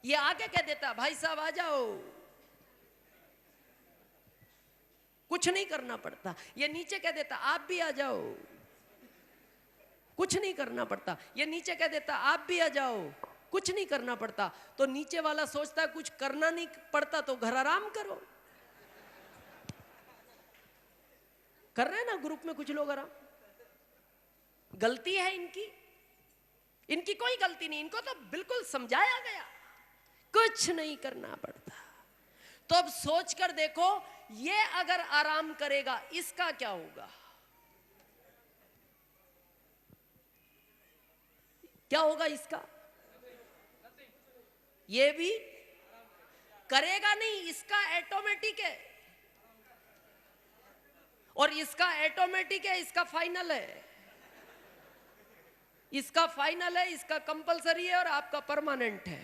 ये आके कह देता भाई साहब आ जाओ, कुछ नहीं करना पड़ता। ये नीचे कह देता आप भी आ जाओ, कुछ नहीं करना पड़ता। ये नीचे कह देता आप भी आ जाओ, कुछ नहीं करना पड़ता। तो नीचे वाला सोचता है कुछ करना नहीं पड़ता तो घर आराम करो। कर रहे हैं ना ग्रुप में कुछ लोग आराम। गलती है इनकी? इनकी कोई गलती नहीं, इनको तो बिल्कुल समझाया गया कुछ नहीं करना पड़ता। तो अब सोच कर देखो, ये अगर आराम करेगा इसका क्या होगा? क्या होगा इसका? ये भी करेगा नहीं, इसका ऑटोमेटिक है। और इसका ऑटोमेटिक है, इसका फाइनल है। इसका फाइनल है, इसका कंपलसरी है और आपका परमानेंट है।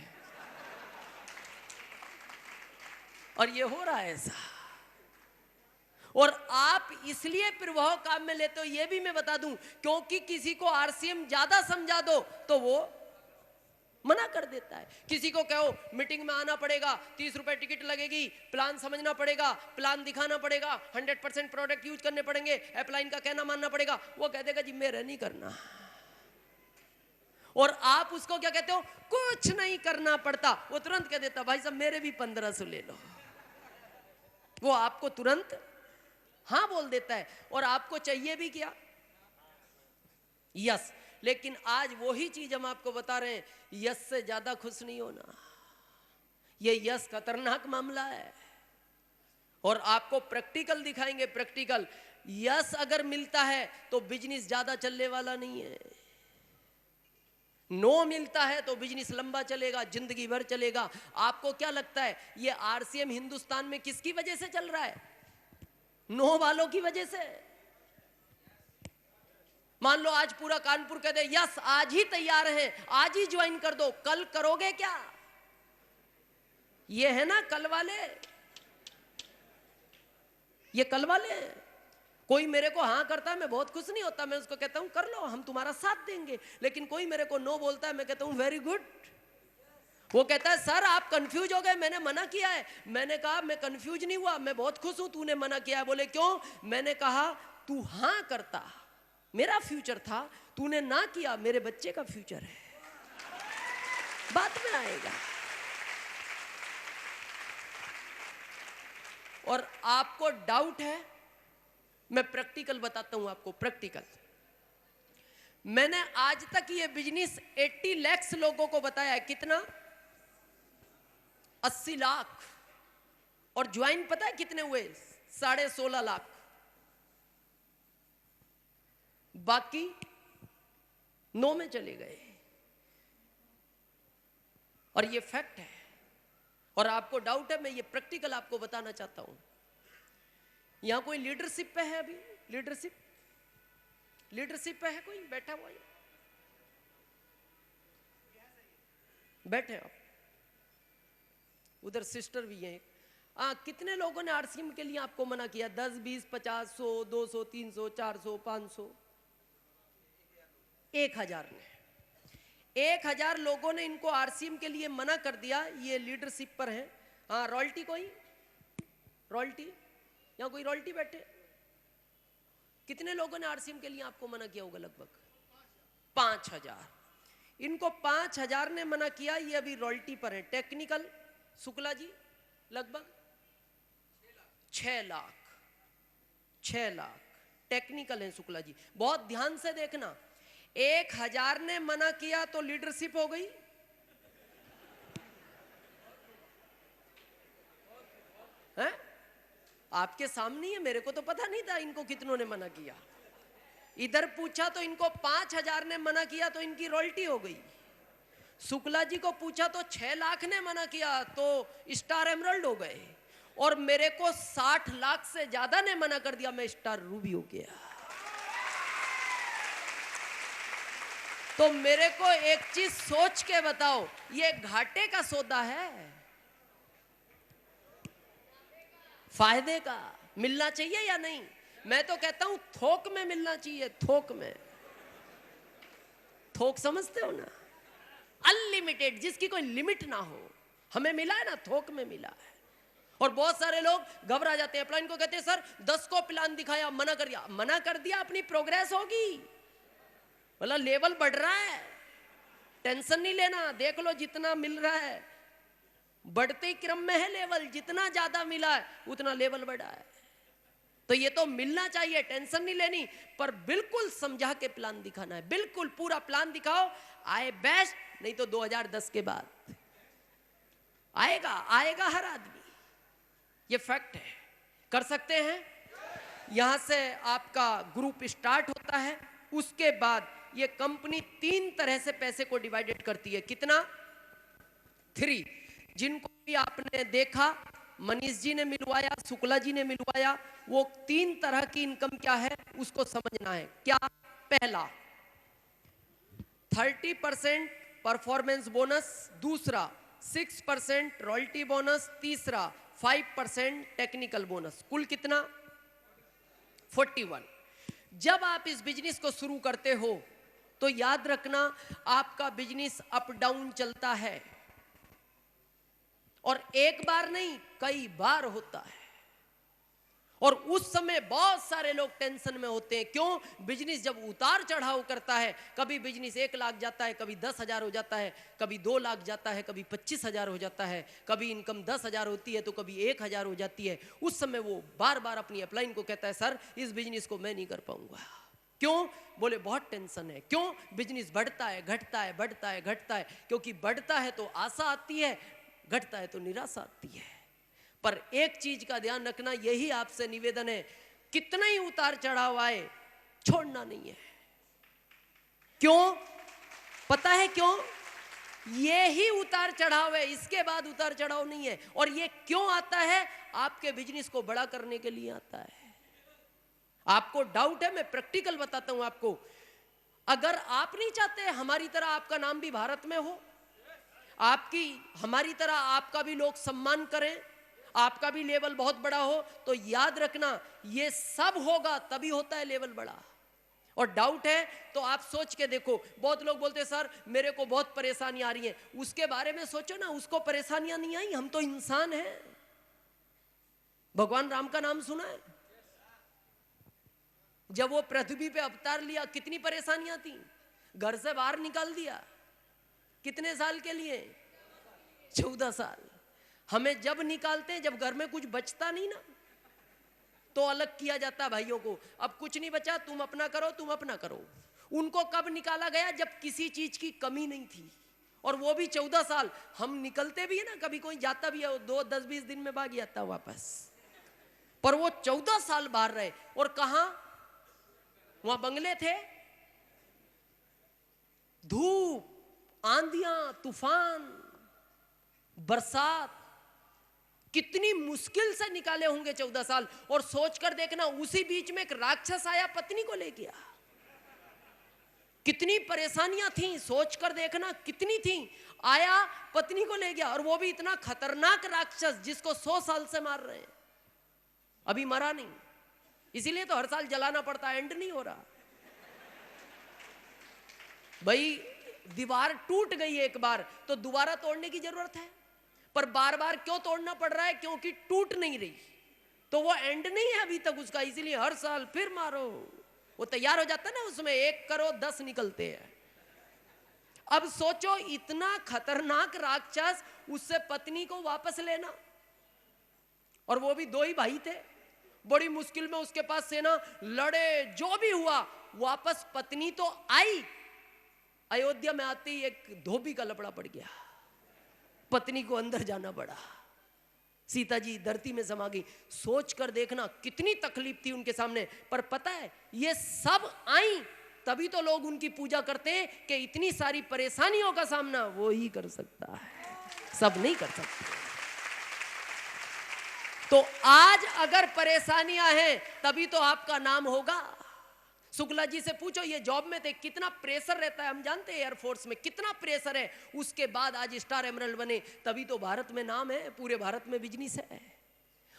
और ये हो रहा है ऐसा। और आप इसलिए फिर वह काम में लेते हो, ये भी मैं बता दूं, क्योंकि किसी को आरसीएम ज्यादा समझा दो तो वो मना कर देता है। किसी को कहो मीटिंग में आना पड़ेगा, 30 रुपए टिकट लगेगी, प्लान समझना पड़ेगा, प्लान दिखाना पड़ेगा, 100% प्रोडक्ट यूज करने पड़ेंगे, अपलाइन का कहना मानना पड़ेगा, वो कह देगा जी मेरा नहीं करना। और आप उसको क्या कहते हो? कुछ नहीं करना पड़ता। वो तुरंत कह देता भाई साहब मेरे भी 1500 ले लो। वो आपको तुरंत हाँ बोल देता है। और आपको चाहिए भी क्या? यस। लेकिन आज वही चीज हम आपको बता रहे हैं, यस से ज्यादा खुश नहीं होना। ये यस खतरनाक मामला है। और आपको प्रैक्टिकल दिखाएंगे, प्रैक्टिकल। यस अगर मिलता है तो बिजनेस ज्यादा चलने वाला नहीं है। नो मिलता है तो बिजनेस लंबा चलेगा, जिंदगी भर चलेगा। आपको क्या लगता है ये आरसीएम हिंदुस्तान में किसकी वजह से चल रहा है? नो वालों की वजह से। मान लो आज पूरा कानपुर कह दे यस आज ही तैयार है, आज ही ज्वाइन कर दो, कल करोगे क्या? ये है ना कल वाले, ये कल वाले। कोई मेरे को हाँ करता है मैं बहुत खुश नहीं होता, मैं उसको कहता हूं कर लो हम तुम्हारा साथ देंगे। लेकिन कोई मेरे को नो बोलता है, मैं कहता हूं वेरी गुड। वो कहता है सर आप कंफ्यूज हो गए, मैंने मना किया है। मैंने कहा मैं कंफ्यूज नहीं हुआ, मैं बहुत खुश हूं तूने मना किया है। बोले क्यों? मैंने कहा तू हाँ करता मेरा फ्यूचर था, तूने ना किया मेरे बच्चे का फ्यूचर है, बाद में आएगा। और आपको डाउट है, मैं प्रैक्टिकल बताता हूं आपको। प्रैक्टिकल मैंने आज तक ये बिजनेस 80 लाख लोगों को बताया है। कितना? 80 लाख। और ज्वाइन पता है कितने हुए? 16.5 लाख। बाकी नो में चले गए। और ये फैक्ट है। और आपको डाउट है, मैं ये प्रैक्टिकल आपको बताना चाहता हूं। यहां कोई लीडरशिप पे है? अभी लीडरशिप पे है कोई बैठा हुआ? बैठे आप उधर सिस्टर भी हैं। कितने लोगों ने आरसीएम के लिए आपको मना किया? 10, 20, 50, 100, 200, 300, 400, 500? 1000 ने। 1000 लोगों ने इनको आरसीएम के लिए मना कर दिया। ये लीडरशिप पर है। हाँ रॉयल्टी, कोई रॉयल्टी? यहाँ कोई रॉयल्टी बैठे? कितने लोगों ने आरसीएम के लिए आपको मना किया होगा? लगभग 5000। इनको 5000 ने मना किया। ये अभी रॉयल्टी पर है। टेक्निकल शुक्ला जी लगभग 6 लाख। 6 लाख टेक्निकल है शुक्ला जी। बहुत ध्यान से देखना, 1000 ने मना किया तो लीडरशिप हो गई। है आपके सामने है, मेरे को तो पता नहीं था इनको कितनों ने मना किया। इधर पूछा तो इनको 5000 ने मना किया तो इनकी रॉयल्टी हो गई। शुक्ला जी को पूछा तो 6 लाख ने मना किया तो स्टार एमरल्ड हो गए। और मेरे को 60 लाख से ज्यादा ने मना कर दिया, मैं स्टार रूबी हो गया। तो मेरे को एक चीज सोच के बताओ, ये घाटे का सौदा है, फायदे का? मिलना चाहिए या नहीं? मैं तो कहता हूं थोक में मिलना चाहिए, थोक में। थोक समझते हो ना? अनलिमिटेड, जिसकी कोई लिमिट ना हो। हमें मिला है ना, थोक में मिला है। और बहुत सारे लोग घबरा जाते हैं, प्लान को कहते हैं सर 10 को प्लान दिखाया, मना कर दिया। मना कर दिया, अपनी प्रोग्रेस होगी, मतलब लेवल बढ़ रहा है, टेंशन नहीं लेना। देख लो जितना मिल रहा है, बढ़ते ही क्रम में है लेवल, जितना ज्यादा मिला है उतना लेवल बढ़ा है। तो ये तो मिलना चाहिए, टेंशन नहीं लेनी, पर बिल्कुल समझा के प्लान दिखाना है, बिल्कुल पूरा प्लान दिखाओ। आए बेस्ट, नहीं तो 2010 के बाद आएगा, आएगा हर आदमी, ये फैक्ट है। कर सकते हैं। यहां से आपका ग्रुप स्टार्ट होता है, उसके बाद ये कंपनी 3 तरह से पैसे को डिवाइडेड करती है। कितना? 3। जिनको भी आपने देखा, मनीष जी ने मिलवाया, शुक्ला जी ने मिलवाया, वो 3 तरह की इनकम क्या है उसको समझना है। क्या? पहला 30% परफॉर्मेंस बोनस, दूसरा 6% रॉयल्टी बोनस, तीसरा 5% टेक्निकल बोनस। कुल कितना? 41। जब आप इस बिजनेस को शुरू करते हो तो याद रखना आपका बिजनेस अप डाउन चलता है, और एक बार नहीं कई बार होता है। और उस समय बहुत सारे लोग टेंशन में होते हैं। क्यों? बिजनेस जब उतार चढ़ाव करता है, कभी बिजनेस 1 लाख जाता है, कभी 10,000 हो जाता है, कभी 2 लाख जाता है, कभी 25,000 हो जाता है, कभी इनकम 10,000 होती है तो कभी 1,000 हो जाती है। उस समय वो बार बार अपनी अपलाइन को कहता है सर इस बिजनेस को मैं नहीं कर पाऊंगा। क्यों? बोले बहुत टेंशन है। क्यों? बिजनेस बढ़ता है, घटता है, बढ़ता है, घटता है। क्योंकि बढ़ता है तो आशा आती है, घटता है तो निराशा आती है। पर एक चीज का ध्यान रखना, यही आपसे निवेदन है, कितना ही उतार चढ़ाव आए छोड़ना नहीं है। क्यों? पता है क्यों? ये ही उतार चढ़ाव है, इसके बाद उतार चढ़ाव नहीं है। और ये क्यों आता है? आपके बिजनेस को बड़ा करने के लिए आता है। आपको डाउट है, मैं प्रैक्टिकल बताता हूं आपको। अगर आप नहीं चाहते हमारी तरह आपका नाम भी भारत में हो, आपकी हमारी तरह आपका भी लोग सम्मान करें, आपका भी लेवल बहुत बड़ा हो, तो याद रखना ये सब होगा तभी होता है लेवल बड़ा। और डाउट है तो आप सोच के देखो, बहुत लोग बोलते हैं सर मेरे को बहुत परेशानी आ रही है। उसके बारे में सोचो ना, उसको परेशानियां नहीं आई, हम तो इंसान हैं। भगवान राम का नाम सुना है? जब वो पृथ्वी पे अवतार लिया कितनी परेशानियां थी, घर से बाहर निकाल दिया। कितने साल के लिए? 14 साल। हमें जब निकालते हैं, जब घर में कुछ बचता नहीं ना, तो अलग किया जाता है भाइयों को। अब कुछ नहीं बचा, तुम अपना करो, तुम अपना करो। उनको कब निकाला गया? जब किसी चीज की कमी नहीं थी, और वो भी 14 साल। हम निकलते भी है ना, कभी कोई जाता भी है 2, 10, 20 दिन में भाग जाता वापस, पर वो 14 साल बाहर रहे। और कहां? वहां बंगले थे, धूप, आंधियां, तूफान, बरसात, कितनी मुश्किल से निकाले होंगे 14 साल। और सोचकर देखना, उसी बीच में एक राक्षस आया, पत्नी को ले गया। कितनी परेशानियां थी, सोचकर देखना कितनी थी। आया, पत्नी को ले गया, और वो भी इतना खतरनाक राक्षस जिसको 100 साल से मार रहे हैं, अभी मरा नहीं। इसीलिए तो हर साल जलाना पड़ता है, एंड नहीं हो रहा। भाई दीवार टूट गई एक बार तो दोबारा तोड़ने की जरूरत है, पर बार बार क्यों तोड़ना पड़ रहा है? क्योंकि टूट नहीं रही, तो वो एंड नहीं है अभी तक उसका, इसीलिए हर साल फिर मारो। वो तैयार हो जाता है ना, उसमें 1 करो 10 निकलते हैं। अब सोचो, इतना खतरनाक राक्षस, उससे पत्नी को वापस लेना, और वो भी 2 ही भाई थे। बड़ी मुश्किल में उसके पास सेना लड़े, जो भी हुआ, वापस पत्नी तो आई। अयोध्या में आते ही एक धोबी का लपड़ा पड़ गया, पत्नी को अंदर जाना पड़ा, सीता जी धरती में समा गई। सोच कर देखना कितनी तकलीफ थी उनके सामने। पर पता है, ये सब आई तभी तो लोग उनकी पूजा करते हैं कि इतनी सारी परेशानियों का सामना वो ही कर सकता है, सब नहीं कर सकते। तो आज अगर परेशानियां हैं तभी तो आपका नाम होगा। शुक्ला जी से पूछो, ये जॉब में थे, कितना प्रेशर रहता है, हम जानते हैं एयरफोर्स में कितना प्रेशर है। उसके बाद आज स्टार एमरल्ड बने, तभी तो भारत में नाम है, पूरे भारत में बिजनेस है।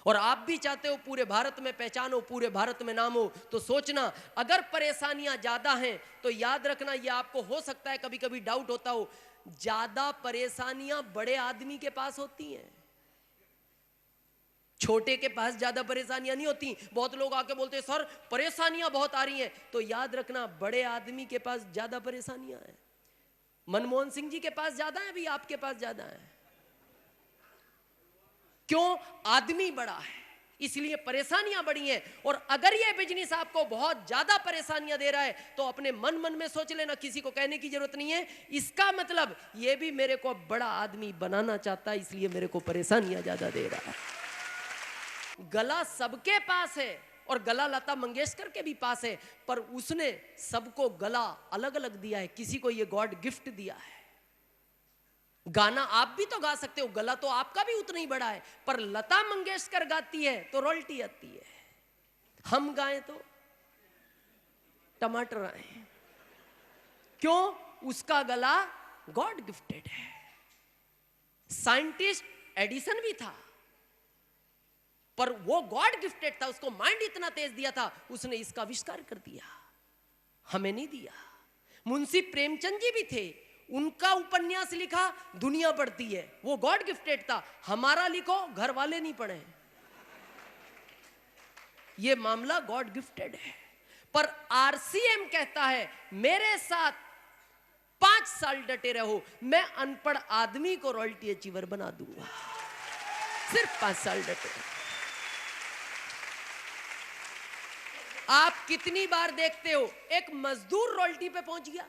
और आप भी चाहते हो पूरे भारत में पहचान हो, पूरे भारत में नाम हो, तो सोचना अगर परेशानियां ज्यादा हैं तो याद रखना, ये आपको हो सकता है कभी कभी डाउट होता हो, ज्यादा परेशानियां बड़े आदमी के पास होती हैं, छोटे के पास ज्यादा परेशानियां नहीं होती। बहुत लोग आके बोलते हैं सर परेशानियां बहुत आ रही हैं, तो याद रखना बड़े आदमी के पास ज्यादा परेशानियां हैं। मनमोहन सिंह जी के पास ज्यादा है, अभी आपके पास ज्यादा है। क्यों? आदमी बड़ा है, इसलिए परेशानियां बढ़ी हैं। और अगर ये बिजनेस आपको बहुत ज्यादा परेशानियां दे रहा है तो अपने मन में सोच लेना, किसी को कहने की जरूरत नहीं है। इसका मतलब ये भी मेरे को बड़ा आदमी बनाना चाहता है, इसलिए मेरे को परेशानियां ज्यादा दे रहा है। गला सबके पास है और गला लता मंगेशकर के भी पास है, पर उसने सबको गला अलग अलग दिया है। किसी को ये गॉड गिफ्ट दिया है। गाना आप भी तो गा सकते हो, गला तो आपका भी उतना ही बड़ा है, पर लता मंगेशकर गाती है तो रॉयल्टी आती है, हम गाएं तो टमाटर आए। क्यों? उसका गला गॉड गिफ्टेड है। साइंटिस्ट एडिसन भी था, पर वो गॉड गिफ्टेड था, उसको माइंड इतना तेज दिया था, उसने इसका आविष्कार कर दिया, हमें नहीं दिया। मुंशी प्रेमचंद जी भी थे, उनका उपन्यास लिखा, दुनिया पढ़ती है, वो गॉड गिफ्टेड था। हमारा लिखो, घर वाले नहीं पढ़े, ये मामला गॉड गिफ्टेड है। पर आरसीएम कहता है मेरे साथ 5 साल डटे रहो, मैं अनपढ़ आदमी को रॉयल्टी अचीवर बना दूंगा। सिर्फ 5 साल डटे रहो। आप कितनी बार देखते हो एक मजदूर रॉयल्टी पे पहुंच गया,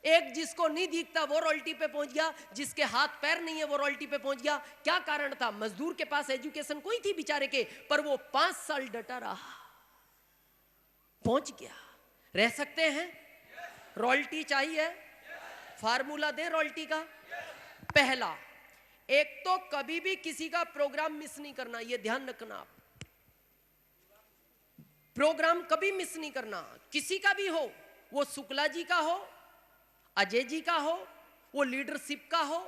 एक जिसको नहीं दिखता वो रॉयल्टी पे पहुंच गया, जिसके हाथ पैर नहीं है वो रॉयल्टी पे पहुंच गया। क्या कारण था? मजदूर के पास एजुकेशन कोई थी बेचारे के, पर वो 5 साल डटा रहा, पहुंच गया। रह सकते हैं? रॉयल्टी चाहिए? फार्मूला दें रॉयल्टी का। पहला, एक तो कभी भी किसी का प्रोग्राम मिस नहीं करना, ये ध्यान रखना आप। प्रोग्राम कभी मिस नहीं करना, किसी का भी हो, वो शुक्ला जी का हो, अजय जी का हो, वो लीडरशिप का हो,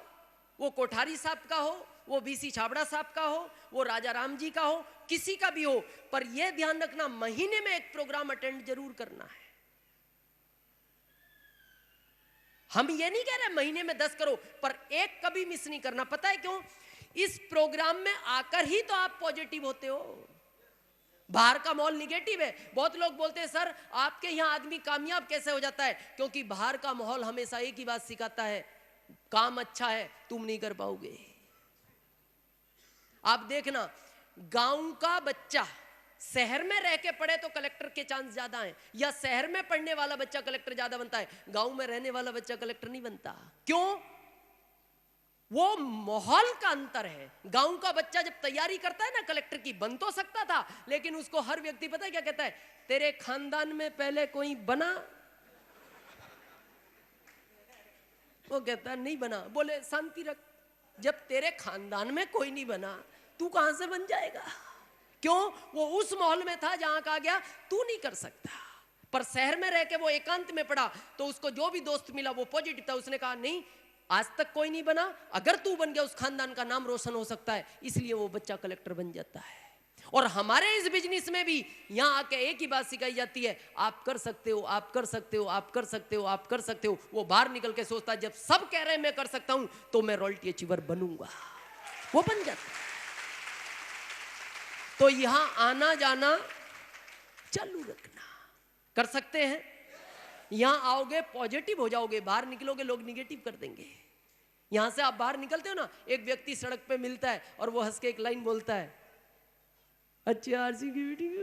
वो कोठारी साहब का हो, वो बीसी छाबड़ा साहब का हो, वो राजा राम जी का हो, किसी का भी हो, पर यह ध्यान रखना महीने में एक प्रोग्राम अटेंड जरूर करना है। हम ये नहीं कह रहे महीने में 10 करो, पर एक कभी मिस नहीं करना। पता है क्यों? इस प्रोग्राम में आकर ही तो आप पॉजिटिव होते हो। बाहर का माहौल निगेटिव है। बहुत लोग बोलते हैं सर आपके यहाँ आदमी कामयाब कैसे हो जाता है? क्योंकि बाहर का माहौल हमेशा एक ही बात सिखाता है, काम अच्छा है तुम नहीं कर पाओगे। आप देखना, गांव का बच्चा शहर में रह के पढ़े तो कलेक्टर के चांस ज्यादा हैं, या शहर में पढ़ने वाला बच्चा कलेक्टर ज्यादा बनता है, गांव में रहने वाला बच्चा कलेक्टर नहीं बनता। क्यों? वो माहौल का अंतर है। गांव का बच्चा जब तैयारी करता है ना कलेक्टर की, बन तो सकता था, लेकिन उसको हर व्यक्ति पता है क्या कहता है? तेरे खानदान में पहले कोई बना? वो कहता नहीं बना। बोले शांति रख, जब तेरे खानदान में कोई नहीं बना तू कहां से बन जाएगा? क्यों? वो उस माहौल में था जहां कहा गया तू नहीं कर सकता। पर शहर में रह के वो एकांत में पड़ा तो उसको जो भी दोस्त मिला वो पॉजिटिव था। उसने कहा नहीं, आज तक कोई नहीं बना, अगर तू बन गया उस खानदान का नाम रोशन हो सकता है, इसलिए वो बच्चा कलेक्टर बन जाता है। और हमारे इस बिजनेस में भी यहां आके एक ही बात सिखाई जाती है, आप कर सकते हो, आप कर सकते हो, आप कर सकते हो, आप कर सकते हो। वो बाहर निकल के सोचता है जब सब कह रहे हैं मैं कर सकता हूं तो मैं रॉयल्टी अचीवर बनूंगा, वो बन जाता है। तो यहां आना जाना चालू रखना। कर सकते हैं? यहां आओगे पॉजिटिव हो जाओगे, बाहर निकलोगे लोग निगेटिव कर देंगे। यहां से आप बाहर निकलते हो ना, एक व्यक्ति सड़क पे मिलता है और वो हंस के एक लाइन बोलता है, अच्छा आरसी की मीटिंग।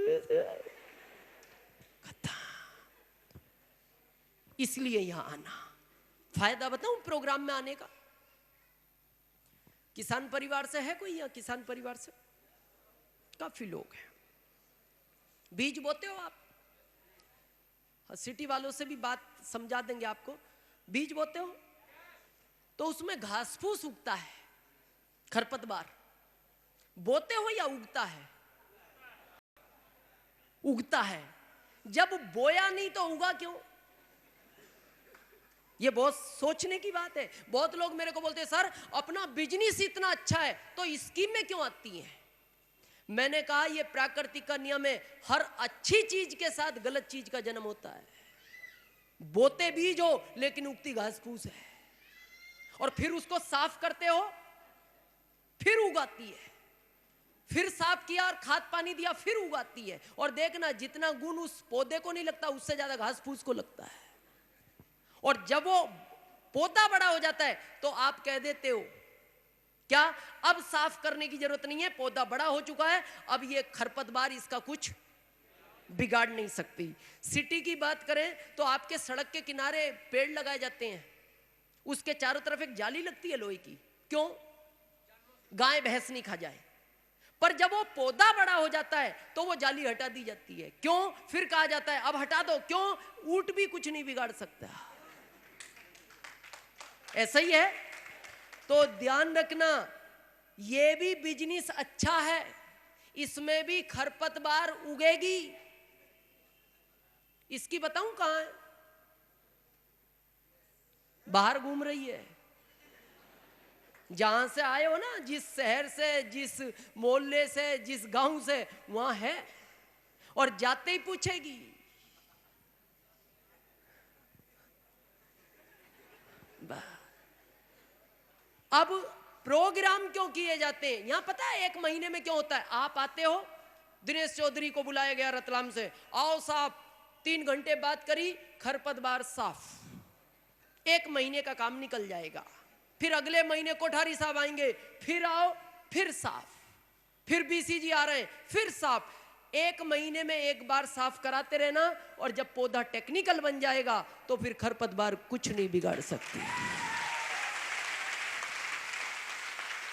इसलिए यहां आना। फायदा बताऊं प्रोग्राम में आने का? किसान परिवार से है कोई? या किसान परिवार से काफी लोग हैं। बीज बोते हो आप? सिटी वालों से भी बात समझा देंगे आपको। बीज बोते हो तो उसमें घास फूस उगता है, खरपतवार। बोते हो या उगता है? उगता है। जब बोया नहीं तो उगा क्यों? ये बहुत सोचने की बात है। बहुत लोग मेरे को बोलते हैं सर अपना बिजनेस इतना अच्छा है तो स्कीमें क्यों आती हैं? मैंने कहा ये प्राकृतिक का नियम है, हर अच्छी चीज के साथ गलत चीज का जन्म होता है। बोते बीज हो लेकिन उगती घास फूस है। और फिर उसको साफ करते हो, फिर उगाती है, फिर साफ किया और खाद पानी दिया, फिर उगाती है। और देखना जितना गुण उस पौधे को नहीं लगता उससे ज्यादा घास फूस को लगता है। और जब वो पौधा बड़ा हो जाता है तो आप कह देते हो क्या अब साफ करने की जरूरत नहीं है, पौधा बड़ा हो चुका है, अब ये खरपतवार इसका कुछ बिगाड़ नहीं सकती। सिटी की बात करें तो आपके सड़क के किनारे पेड़ लगाए जाते हैं, उसके चारों तरफ एक जाली लगती है लोहे की, क्यों? गाय भैंस नहीं खा जाए। पर जब वो पौधा बड़ा हो जाता है तो वो जाली हटा दी जाती है, क्यों? फिर कहा जाता है अब हटा दो, क्यों? ऊंट भी कुछ नहीं बिगाड़ सकता। ऐसा ही है। तो ध्यान रखना, ये भी बिजनेस अच्छा है, इसमें भी खरपतवार उगेगी। इसकी बताऊं कहां है? बाहर घूम रही है। जहां से आए हो ना, जिस शहर से, जिस मोहल्ले से, जिस गांव से, वहां है। और जाते ही पूछेगी अब प्रोग्राम क्यों किए जाते हैं यहां पता है? 1 महीने में क्यों होता है? आप आते हो, दिनेश चौधरी को बुलाया गया रतलाम से, आओ साहब, 3 घंटे बात करी, खरपतवार साफ, 1 महीने का काम निकल जाएगा। फिर अगले महीने कोठारी साहब आएंगे, फिर आओ, फिर साफ, फिर बीसीजी आ रहे हैं, फिर साफ। 1 महीने में 1 बार साफ कराते रहना, और जब पौधा टेक्निकल बन जाएगा तो फिर खरपतवार कुछ नहीं बिगाड़ सकती।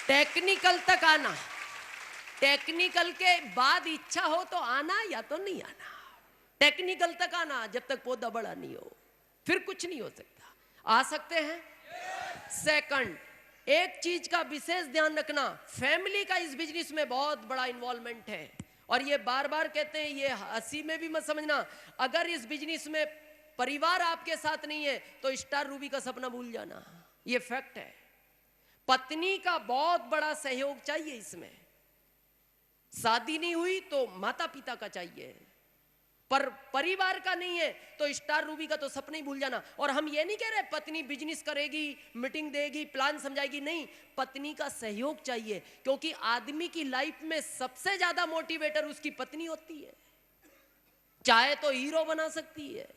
टेक्निकल तक आना, टेक्निकल के बाद इच्छा हो तो आना, या तो नहीं आना। टेक्निकल तक आना, जब तक पौधा बड़ा नहीं हो, फिर कुछ नहीं हो सकता। आ सकते हैं? सेकंड, एक चीज का विशेष ध्यान रखना, फैमिली का इस बिजनेस में बहुत बड़ा इन्वॉल्वमेंट है। और ये बार बार कहते हैं, ये हंसी में भी मत समझना, अगर इस बिजनेस में परिवार आपके साथ नहीं है तो स्टार रूबी का सपना भूल जाना, ये फैक्ट है। पत्नी का बहुत बड़ा सहयोग चाहिए इसमें। शादी नहीं हुई तो माता पिता का चाहिए, पर परिवार का नहीं है तो स्टार रूबी का तो सपना ही भूल जाना। और हम ये नहीं कह रहे पत्नी बिजनेस करेगी, मीटिंग देगी, प्लान समझाएगी, नहीं, पत्नी का सहयोग चाहिए, क्योंकि आदमी की लाइफ में सबसे ज्यादा मोटिवेटर उसकी पत्नी होती है। चाहे तो हीरो बना सकती है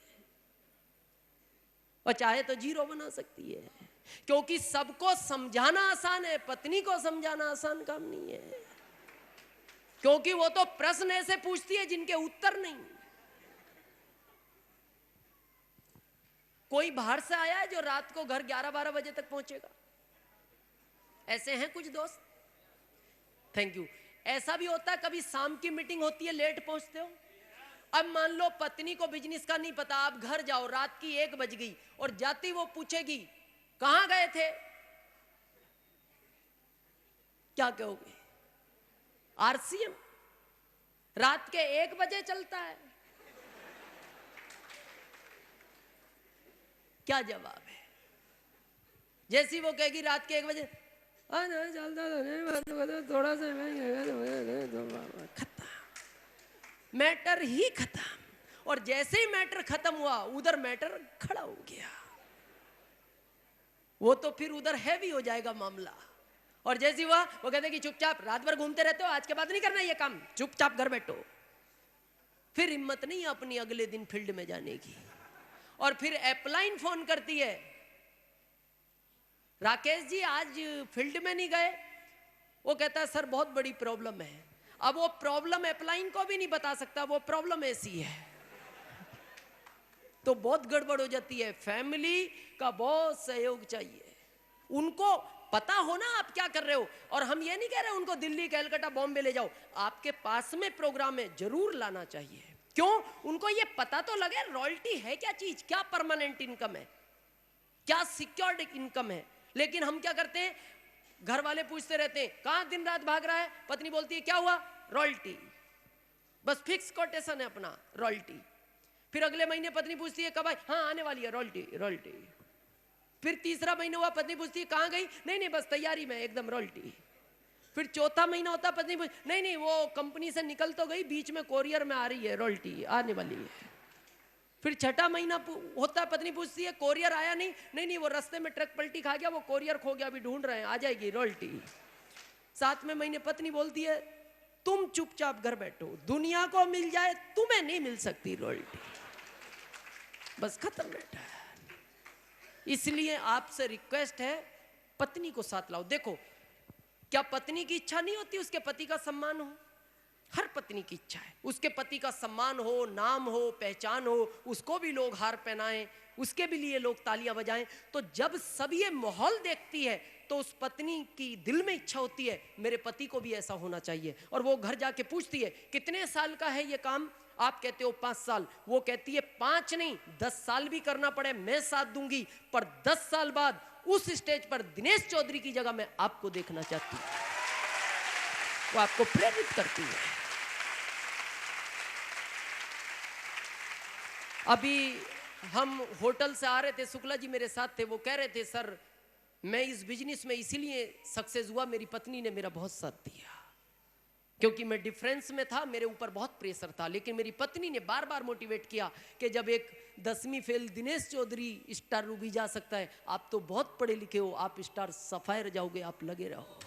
और चाहे तो जीरो बना सकती है, क्योंकि सबको समझाना आसान है, पत्नी को समझाना आसान काम नहीं है, क्योंकि वो तो प्रश्न ऐसे पूछती है जिनके उत्तर नहीं। कोई बाहर से आया है जो रात को घर 11-12 बजे तक पहुंचेगा? ऐसे हैं कुछ दोस्त? Thank you. ऐसा भी होता है कभी शाम की मीटिंग होती है, लेट पहुंचते हो। अब मान लो पत्नी को बिजनेस का नहीं पता, आप घर जाओ, रात की 1 बज गई, और जाती वो पूछेगी कहां गए थे, क्या कहोगे? आरसीएम रात के 1 बजे चलता है, क्या जवाब है? जैसी वो कहेगी रात के 1 बजे चलता थोड़ा सा, खत्म, मैटर ही खत्म। और जैसे ही मैटर खत्म हुआ, उधर मैटर खड़ा हो गया, वो तो फिर उधर हैवी हो जाएगा मामला। और जैसी हुआ, वो कहते कि चुपचाप रात भर घूमते रहते हो, आज के बाद नहीं करना ये काम, चुपचाप घर बैठो। फिर हिम्मत नहीं अपनी अगले दिन फील्ड में जाने की। और फिर अपलाइन फोन करती है, राकेश जी आज फील्ड में नहीं गए? वो कहता है सर बहुत बड़ी प्रॉब्लम है। अब वो प्रॉब्लम अपलाइन को भी नहीं बता सकता, वो प्रॉब्लम ऐसी है, तो बहुत गड़बड़ हो जाती है। फैमिली का बहुत सहयोग चाहिए, उनको पता हो ना आप क्या कर रहे हो। और हम ये नहीं कह रहे उनको दिल्ली, कलकत्ता, बॉम्बे ले जाओ, आपके पास में प्रोग्राम है, जरूर लाना चाहिए। क्यों? उनको ये पता तो लगे रॉयल्टी है क्या चीज, क्या परमानेंट इनकम है, क्या सिक्योर्ड इनकम है। लेकिन हम क्या करते हैं, घर वाले पूछते रहते हैं कहां दिन रात भाग रहा है, पत्नी बोलती है क्या हुआ, रॉयल्टी, बस फिक्स कोटेशन है अपना, रॉयल्टी। फिर अगले महीने पत्नी पूछती है कब आई, हाँ आने वाली है, रॉयल्टी रॉयल्टी। फिर तीसरा महीना हुआ, पत्नी पूछती है कहां गई, नहीं नहीं बस तैयारी में, एकदम रॉयल्टी। फिर चौथा महीना होता, पत्नी पूछती नहीं नहीं वो कंपनी से निकल तो गई, बीच में कोरियर में आ रही है, रॉयल्टी आने वाली है। फिर छठा महीना होता है, पत्नी पूछती है कोरियर आया नहीं? नहीं नहीं, वो रास्ते में ट्रक पलटी खा गया, वो कोरियर खो गया, अभी ढूंढ रहे हैं, आ जाएगी रॉयल्टी। 7वें महीने पत्नी बोलती है तुम चुपचाप घर बैठो, दुनिया को मिल जाए तुम्हें नहीं मिल सकती रॉयल्टी। बस खत्म बेटा। इसलिए आपसे रिक्वेस्ट है पत्नी को साथ लाओ। देखो, क्या पत्नी की इच्छा नहीं होती उसके पति का सम्मान हो? हर पत्नी की इच्छा है उसके पति का सम्मान हो, नाम हो, पहचान हो, उसको भी लोग हार पहनाएं, उसके भी लिए लोग तालियां बजाएं। तो जब सब ये माहौल देखती है तो उस पत्नी की दिल में इच्छा होती है मेरे पति को भी ऐसा होना चाहिए। और वो घर जाके पूछती है कितने साल का है ये काम? आप कहते हो 5 साल, वो कहती है 5 नहीं 10 साल भी करना पड़े मैं साथ दूंगी, पर 10 साल बाद उस स्टेज पर दिनेश चौधरी की जगह मैं आपको देखना चाहती हूं। वो आपको प्रेरित करती है। अभी हम होटल से आ रहे थे, शुक्ला जी मेरे साथ थे, वो कह रहे थे सर मैं इस बिजनेस में इसीलिए सक्सेस हुआ, मेरी पत्नी ने मेरा बहुत साथ दिया, क्योंकि मैं डिफरेंस में था, मेरे ऊपर बहुत प्रेशर था, लेकिन मेरी पत्नी ने बार बार मोटिवेट किया कि जब एक 10वीं फेल दिनेश चौधरी स्टार रूबी जा सकता है, आप तो बहुत पढ़े लिखे हो, आप स्टार सफायर जाओगे, आप लगे रहो,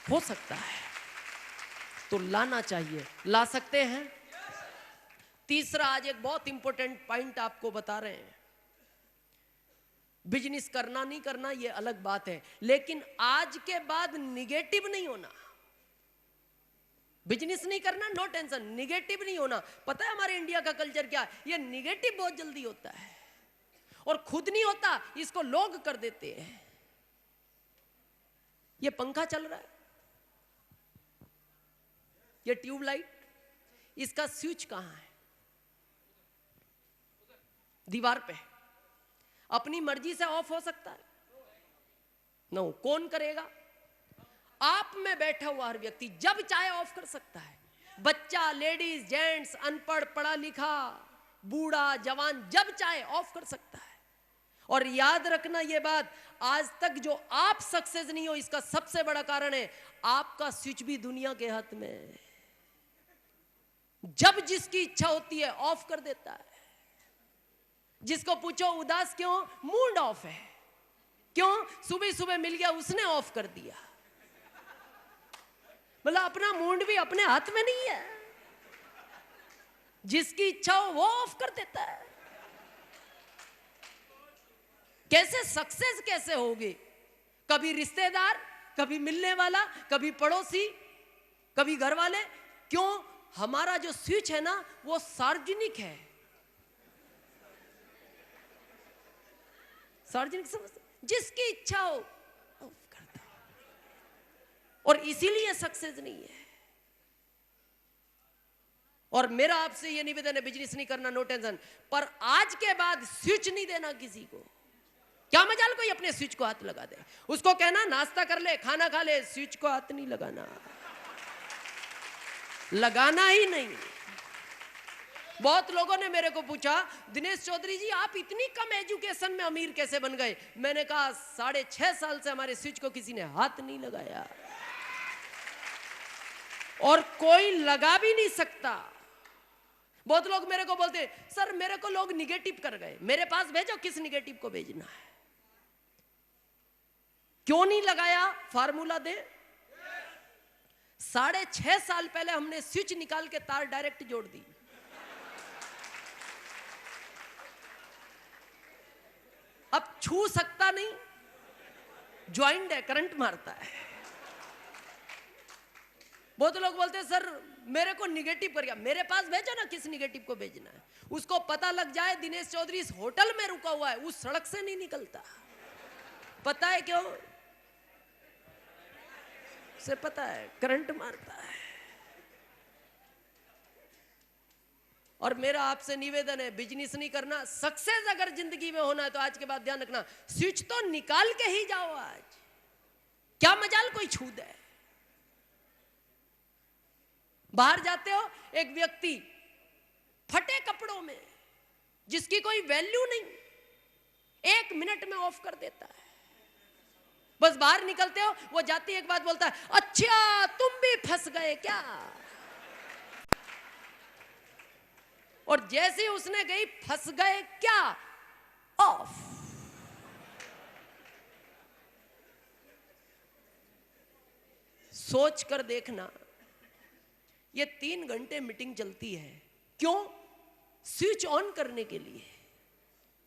हो सकता है। तो लाना चाहिए, ला सकते हैं। तीसरा, आज एक बहुत इंपॉर्टेंट पॉइंट आपको बता रहे हैं। बिजनेस करना नहीं करना ये अलग बात है, लेकिन आज के बाद निगेटिव नहीं होना। बिजनेस नहीं करना नो टेंशन, निगेटिव नहीं होना। पता है हमारे इंडिया का कल्चर क्या? ये निगेटिव बहुत जल्दी होता है और खुद नहीं होता, इसको लोग कर देते हैं। ये पंखा चल रहा है, ये ट्यूबलाइट, इसका स्विच कहां है? दीवार पे। अपनी मर्जी से ऑफ हो सकता है? नो। कौन करेगा? आप में बैठा हुआ हर व्यक्ति जब चाहे ऑफ कर सकता है। बच्चा, लेडीज, जेंट्स, अनपढ़, पढ़ा लिखा, बूढ़ा, जवान, जब चाहे ऑफ कर सकता है। और याद रखना ये बात, आज तक जो आप सक्सेस नहीं हो इसका सबसे बड़ा कारण है आपका स्विच भी दुनिया के हाथ में है। जब जिसकी इच्छा होती है ऑफ कर देता है। जिसको पूछो उदास क्यों? मूड ऑफ है। क्यों? सुबह सुबह मिल गया उसने ऑफ कर दिया। मतलब अपना मूड भी अपने हाथ में नहीं है, जिसकी इच्छा हो वो ऑफ कर देता है। कैसे सक्सेस कैसे होगी? कभी रिश्तेदार, कभी मिलने वाला, कभी पड़ोसी, कभी घर वाले। क्यों? हमारा जो स्विच है ना वो सार्वजनिक है। सार्वजनिक समझते, जिसकी इच्छा हो ऑफ करता, और इसीलिए सक्सेस नहीं है। और मेरा आपसे यह निवेदन है, बिजनेस नहीं करना नो टेंशन, पर आज के बाद स्विच नहीं देना किसी को। क्या मजाल कोई अपने स्विच को हाथ लगा दे, उसको कहना नाश्ता कर ले, खाना खा ले, स्विच को हाथ नहीं लगाना, लगाना ही नहीं। बहुत लोगों ने मेरे को पूछा दिनेश चौधरी जी आप इतनी कम एजुकेशन में अमीर कैसे बन गए? मैंने कहा 6.5 साल से हमारे स्विच को किसी ने हाथ नहीं लगाया और कोई लगा भी नहीं सकता। बहुत लोग मेरे को बोलते सर मेरे को लोग निगेटिव कर गए, मेरे पास भेजो किस निगेटिव को भेजना है। क्यों नहीं लगाया? फार्मूला दे। 6.5 साल पहले हमने स्विच निकाल के तार डायरेक्ट जोड़ दी। अब छू सकता नहीं, ज्वाइंट है, करंट मारता है। बहुत लोग बोलते हैं सर मेरे को निगेटिव कर गया, मेरे पास भेजो ना किस निगेटिव को भेजना है। उसको पता लग जाए दिनेश चौधरी इस होटल में रुका हुआ है, उस सड़क से नहीं निकलता। पता है क्यों? उसे पता है करंट मारता है। और मेरा आपसे निवेदन है बिजनेस नहीं करना, सक्सेस अगर जिंदगी में होना है तो आज के बाद ध्यान रखना स्विच तो निकाल के ही जाओ। आज क्या मजाल कोई छू दे। बाहर जाते हो, एक व्यक्ति फटे कपड़ों में जिसकी कोई वैल्यू नहीं 1 मिनट में ऑफ कर देता है। बस बाहर निकलते हो, वो जाती एक बात बोलता है अच्छा तुम भी फंस गए क्या? और जैसे ही उसने गई, फंस गए क्या? ऑफ। सोच कर देखना, ये 3 घंटे मीटिंग चलती है, क्यों? स्विच ऑन करने के लिए।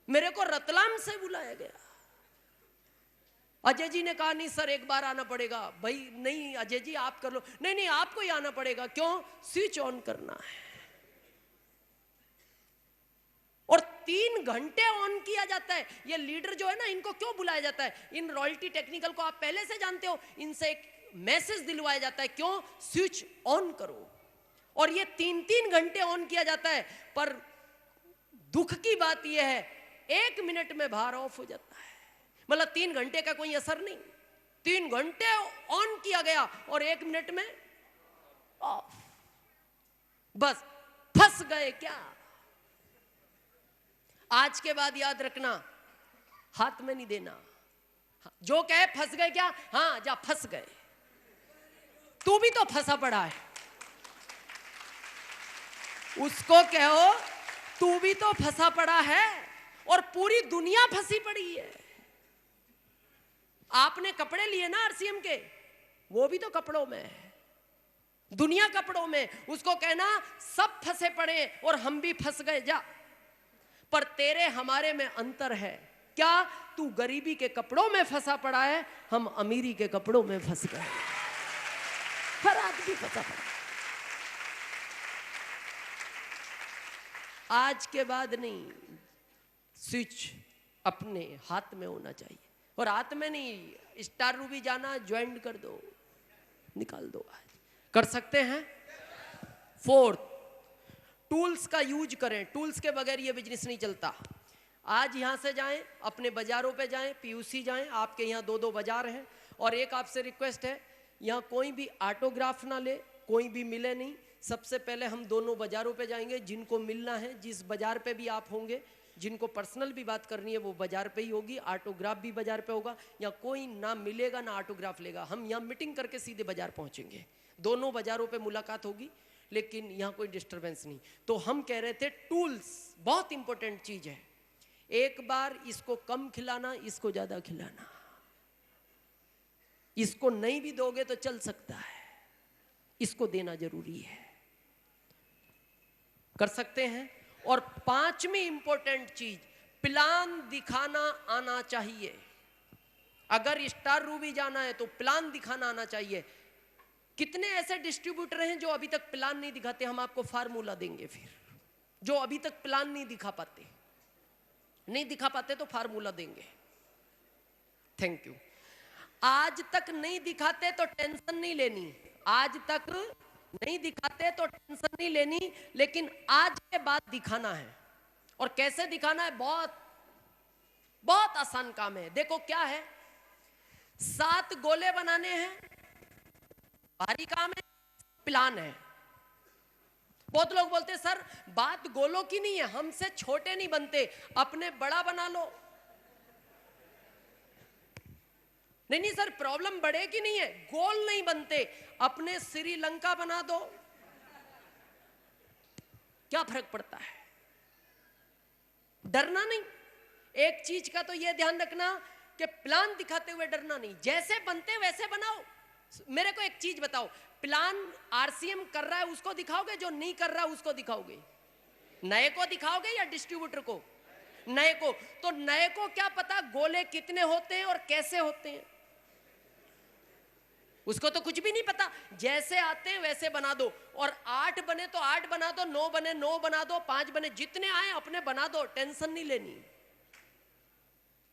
मेरे को रतलाम से बुलाया गया। अजय जी ने कहा नहीं सर एक बार आना पड़ेगा। भाई नहीं अजय जी आप कर लो। नहीं नहीं आपको ही आना पड़ेगा। क्यों? स्विच ऑन करना है। और 3 घंटे ऑन किया जाता है। ये लीडर जो है ना, इनको क्यों बुलाया जाता है? इन रॉयल्टी टेक्निकल को आप पहले से जानते हो। इनसे एक मैसेज दिलवाया जाता है, क्यों? स्विच ऑन करो। और ये 3-3 घंटे ऑन किया जाता है। पर दुख की बात यह है, 1 मिनट में बाहर ऑफ हो जाता है। मतलब 3 घंटे का कोई असर नहीं। 3 घंटे ऑन किया गया और 1 मिनट में ऑफ। बस फंस गए क्या? आज के बाद याद रखना, हाथ में नहीं देना। जो कहे फंस गए क्या, हाँ जा फंस गए। तू भी तो फंसा पड़ा है। उसको कहो तू भी तो फंसा पड़ा है और पूरी दुनिया फंसी पड़ी है। आपने कपड़े लिए ना आरसीएम के, वो भी तो कपड़ों में है, दुनिया कपड़ों में। उसको कहना सब फंसे पड़े और हम भी फंस गए जा। पर तेरे हमारे में अंतर है क्या? तू गरीबी के कपड़ों में फंसा पड़ा है, हम अमीरी के कपड़ों में फंस गए। हर आदमी फंसा पड़ा। आज के बाद नहीं, स्विच अपने हाथ में होना चाहिए। और हाथ में नहीं, स्टार रूबी जाना ज्वाइन कर दो, निकाल दो। आज कर सकते हैं। 4th, टूल्स का यूज करें। टूल्स के बगैर ये बिजनेस नहीं चलता। आज यहां से जाएं, अपने बाजारों पे जाएं, पीयूसी जाएं। आपके यहाँ 2-2 बाजार हैं। और एक आपसे रिक्वेस्ट है, यहाँ कोई भी ऑटोग्राफ ना ले, कोई भी मिले नहीं। सबसे पहले हम दोनों बाजारों पे जाएंगे। जिनको मिलना है, जिस बाजार पे भी आप होंगे, जिनको पर्सनल भी बात करनी है, वो बाजार पे ही होगी। ऑटोग्राफ भी बाजार पे होगा। या कोई ना मिलेगा ना ऑटोग्राफ लेगा। हम यहाँ मीटिंग करके सीधे बाजार पहुंचेंगे। दोनों बाजारों पे मुलाकात होगी, लेकिन यहाँ कोई डिस्टरबेंस नहीं। तो हम कह रहे थे टूल्स बहुत इंपॉर्टेंट चीज है। एक बार इसको कम खिलाना, इसको ज्यादा खिलाना। इसको नहीं भी दोगे तो चल सकता है, इसको देना जरूरी है। कर सकते हैं। और 5वीं इंपॉर्टेंट चीज, प्लान दिखाना आना चाहिए। अगर स्टार रूबी जाना है तो प्लान दिखाना आना चाहिए। कितने ऐसे डिस्ट्रीब्यूटर हैं जो अभी तक प्लान नहीं दिखाते? हम आपको फार्मूला देंगे फिर। जो अभी तक प्लान नहीं दिखा पाते तो फार्मूला देंगे। Thank you. आज तक नहीं दिखाते तो टेंशन नहीं लेनी। आज तक नहीं दिखाते तो टेंशन नहीं लेनी, लेकिन आज के बाद दिखाना है। और कैसे दिखाना है? बहुत बहुत आसान काम है। देखो क्या है, 7 गोले बनाने हैं, भारी काम है, प्लान है। बहुत लोग बोलते हैं सर बात गोलों की नहीं है, हमसे छोटे नहीं बनते, अपने बड़ा बना लो। नहीं सर प्रॉब्लम बड़े की नहीं है, गोल नहीं बनते, अपने श्रीलंका बना दो, क्या फर्क पड़ता है? डरना नहीं। एक चीज का तो यह ध्यान रखना कि प्लान दिखाते हुए डरना नहीं, जैसे बनते वैसे बनाओ। मेरे को एक चीज बताओ, प्लान आरसीएम कर रहा है उसको दिखाओगे, जो नहीं कर रहा उसको दिखाओगे? नए को दिखाओगे या डिस्ट्रीब्यूटर को? नए को। तो नए को क्या पता गोले कितने होते हैं और कैसे होते हैं, उसको तो कुछ भी नहीं पता। जैसे आते हैं वैसे बना दो। और 8 बने तो 8 बना दो, 9 बने 9 बना दो, 5 बने, जितने आए अपने बना दो, टेंशन नहीं लेनी।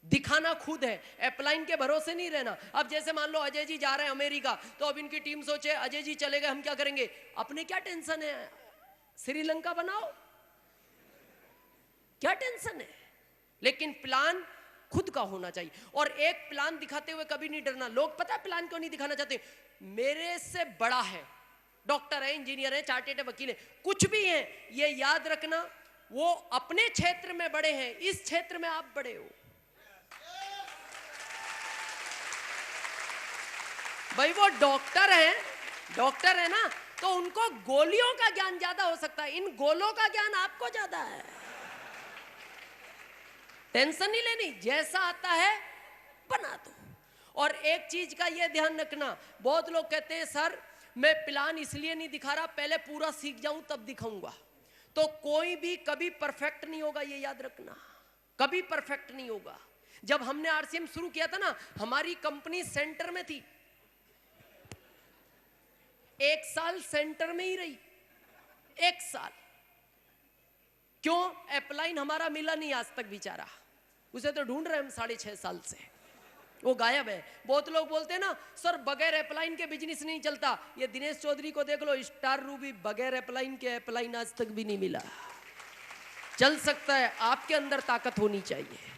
दिखाना खुद है, अपलाइन के भरोसे नहीं रहना। अब जैसे मान लो अजय जी जा रहे हैं अमेरिका, तो अब इनकी टीम सोचे अजय जी चले गए, हम क्या करेंगे? अपने क्या टेंशन है, श्रीलंका बनाओ, क्या टेंशन है? लेकिन प्लान खुद का होना चाहिए। और एक प्लान दिखाते हुए कभी नहीं डरना। लोग पता है प्लान क्यों नहीं दिखाना चाहते? मेरे से बड़ा है, डॉक्टर है, इंजीनियर है, चार्टेड है, वकील है, कुछ भी है, ये याद रखना, वो अपने क्षेत्र में बड़े हैं, इस क्षेत्र में आप बड़े हो। भाई वो डॉक्टर है ना, तो उनको गोलियों का ज्ञान ज्यादा हो सकता है, इन गोलों का ज्ञान आपको ज्यादा है। टेंशन नहीं लेनी, जैसा आता है बना दो। और एक चीज का ये ध्यान रखना, बहुत लोग कहते हैं सर मैं प्लान इसलिए नहीं दिखा रहा, पहले पूरा सीख जाऊं तब दिखाऊंगा। तो कोई भी कभी परफेक्ट नहीं होगा, ये याद रखना, कभी परफेक्ट नहीं होगा। जब हमने आरसीएम शुरू किया था ना, हमारी कंपनी सेंटर में थी, 1 साल सेंटर में ही रही, 1 साल। क्यों? अपलाइन हमारा मिला नहीं आज तक बेचारा, उसे तो ढूंढ रहे हम 6.5 साल से, वो गायब है। बहुत लोग बोलते हैं ना सर बगैर अपलाइन के बिजनेस नहीं चलता, ये दिनेश चौधरी को देख लो, स्टार रूबी बगैर अपलाइन के अपलाइन आज तक भी नहीं मिला। चल सकता है, आपके अंदर ताकत होनी चाहिए।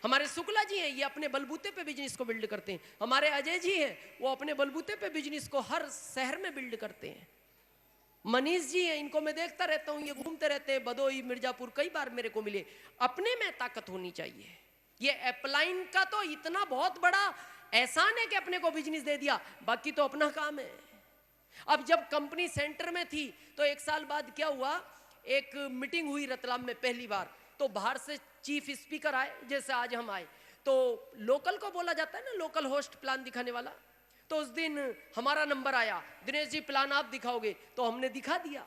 हमारे शुक्ला जी हैं, ये अपने बलबूते पे बिजनेस को बिल्ड करते हैं। हमारे अजय जी हैं, वो अपने बलबूते पे बिजनेस को हर शहर में बिल्ड करते हैं। मनीष जी हैं, इनको मैं देखता रहता हूँ, ये घूमते रहते हैं, भदोही मिर्जापुर कई बार मेरे को मिले। अपने में ताकत होनी चाहिए। ये अपलाइन का तो इतना बहुत बड़ा एहसान है कि अपने को बिजनेस दे दिया, बाकी तो अपना काम है। अब जब कंपनी सेंटर में थी तो 1 साल बाद क्या हुआ, एक मीटिंग हुई रतलाम में पहली बार, तो बाहर से चीफ स्पीकर आए, जैसे आज हम आए, तो लोकल को बोला जाता है ना, लोकल होस्ट प्लान दिखाने वाला। तो उस दिन हमारा नंबर आया, दिनेश जी प्लान आप दिखाओगे, तो हमने दिखा दिया।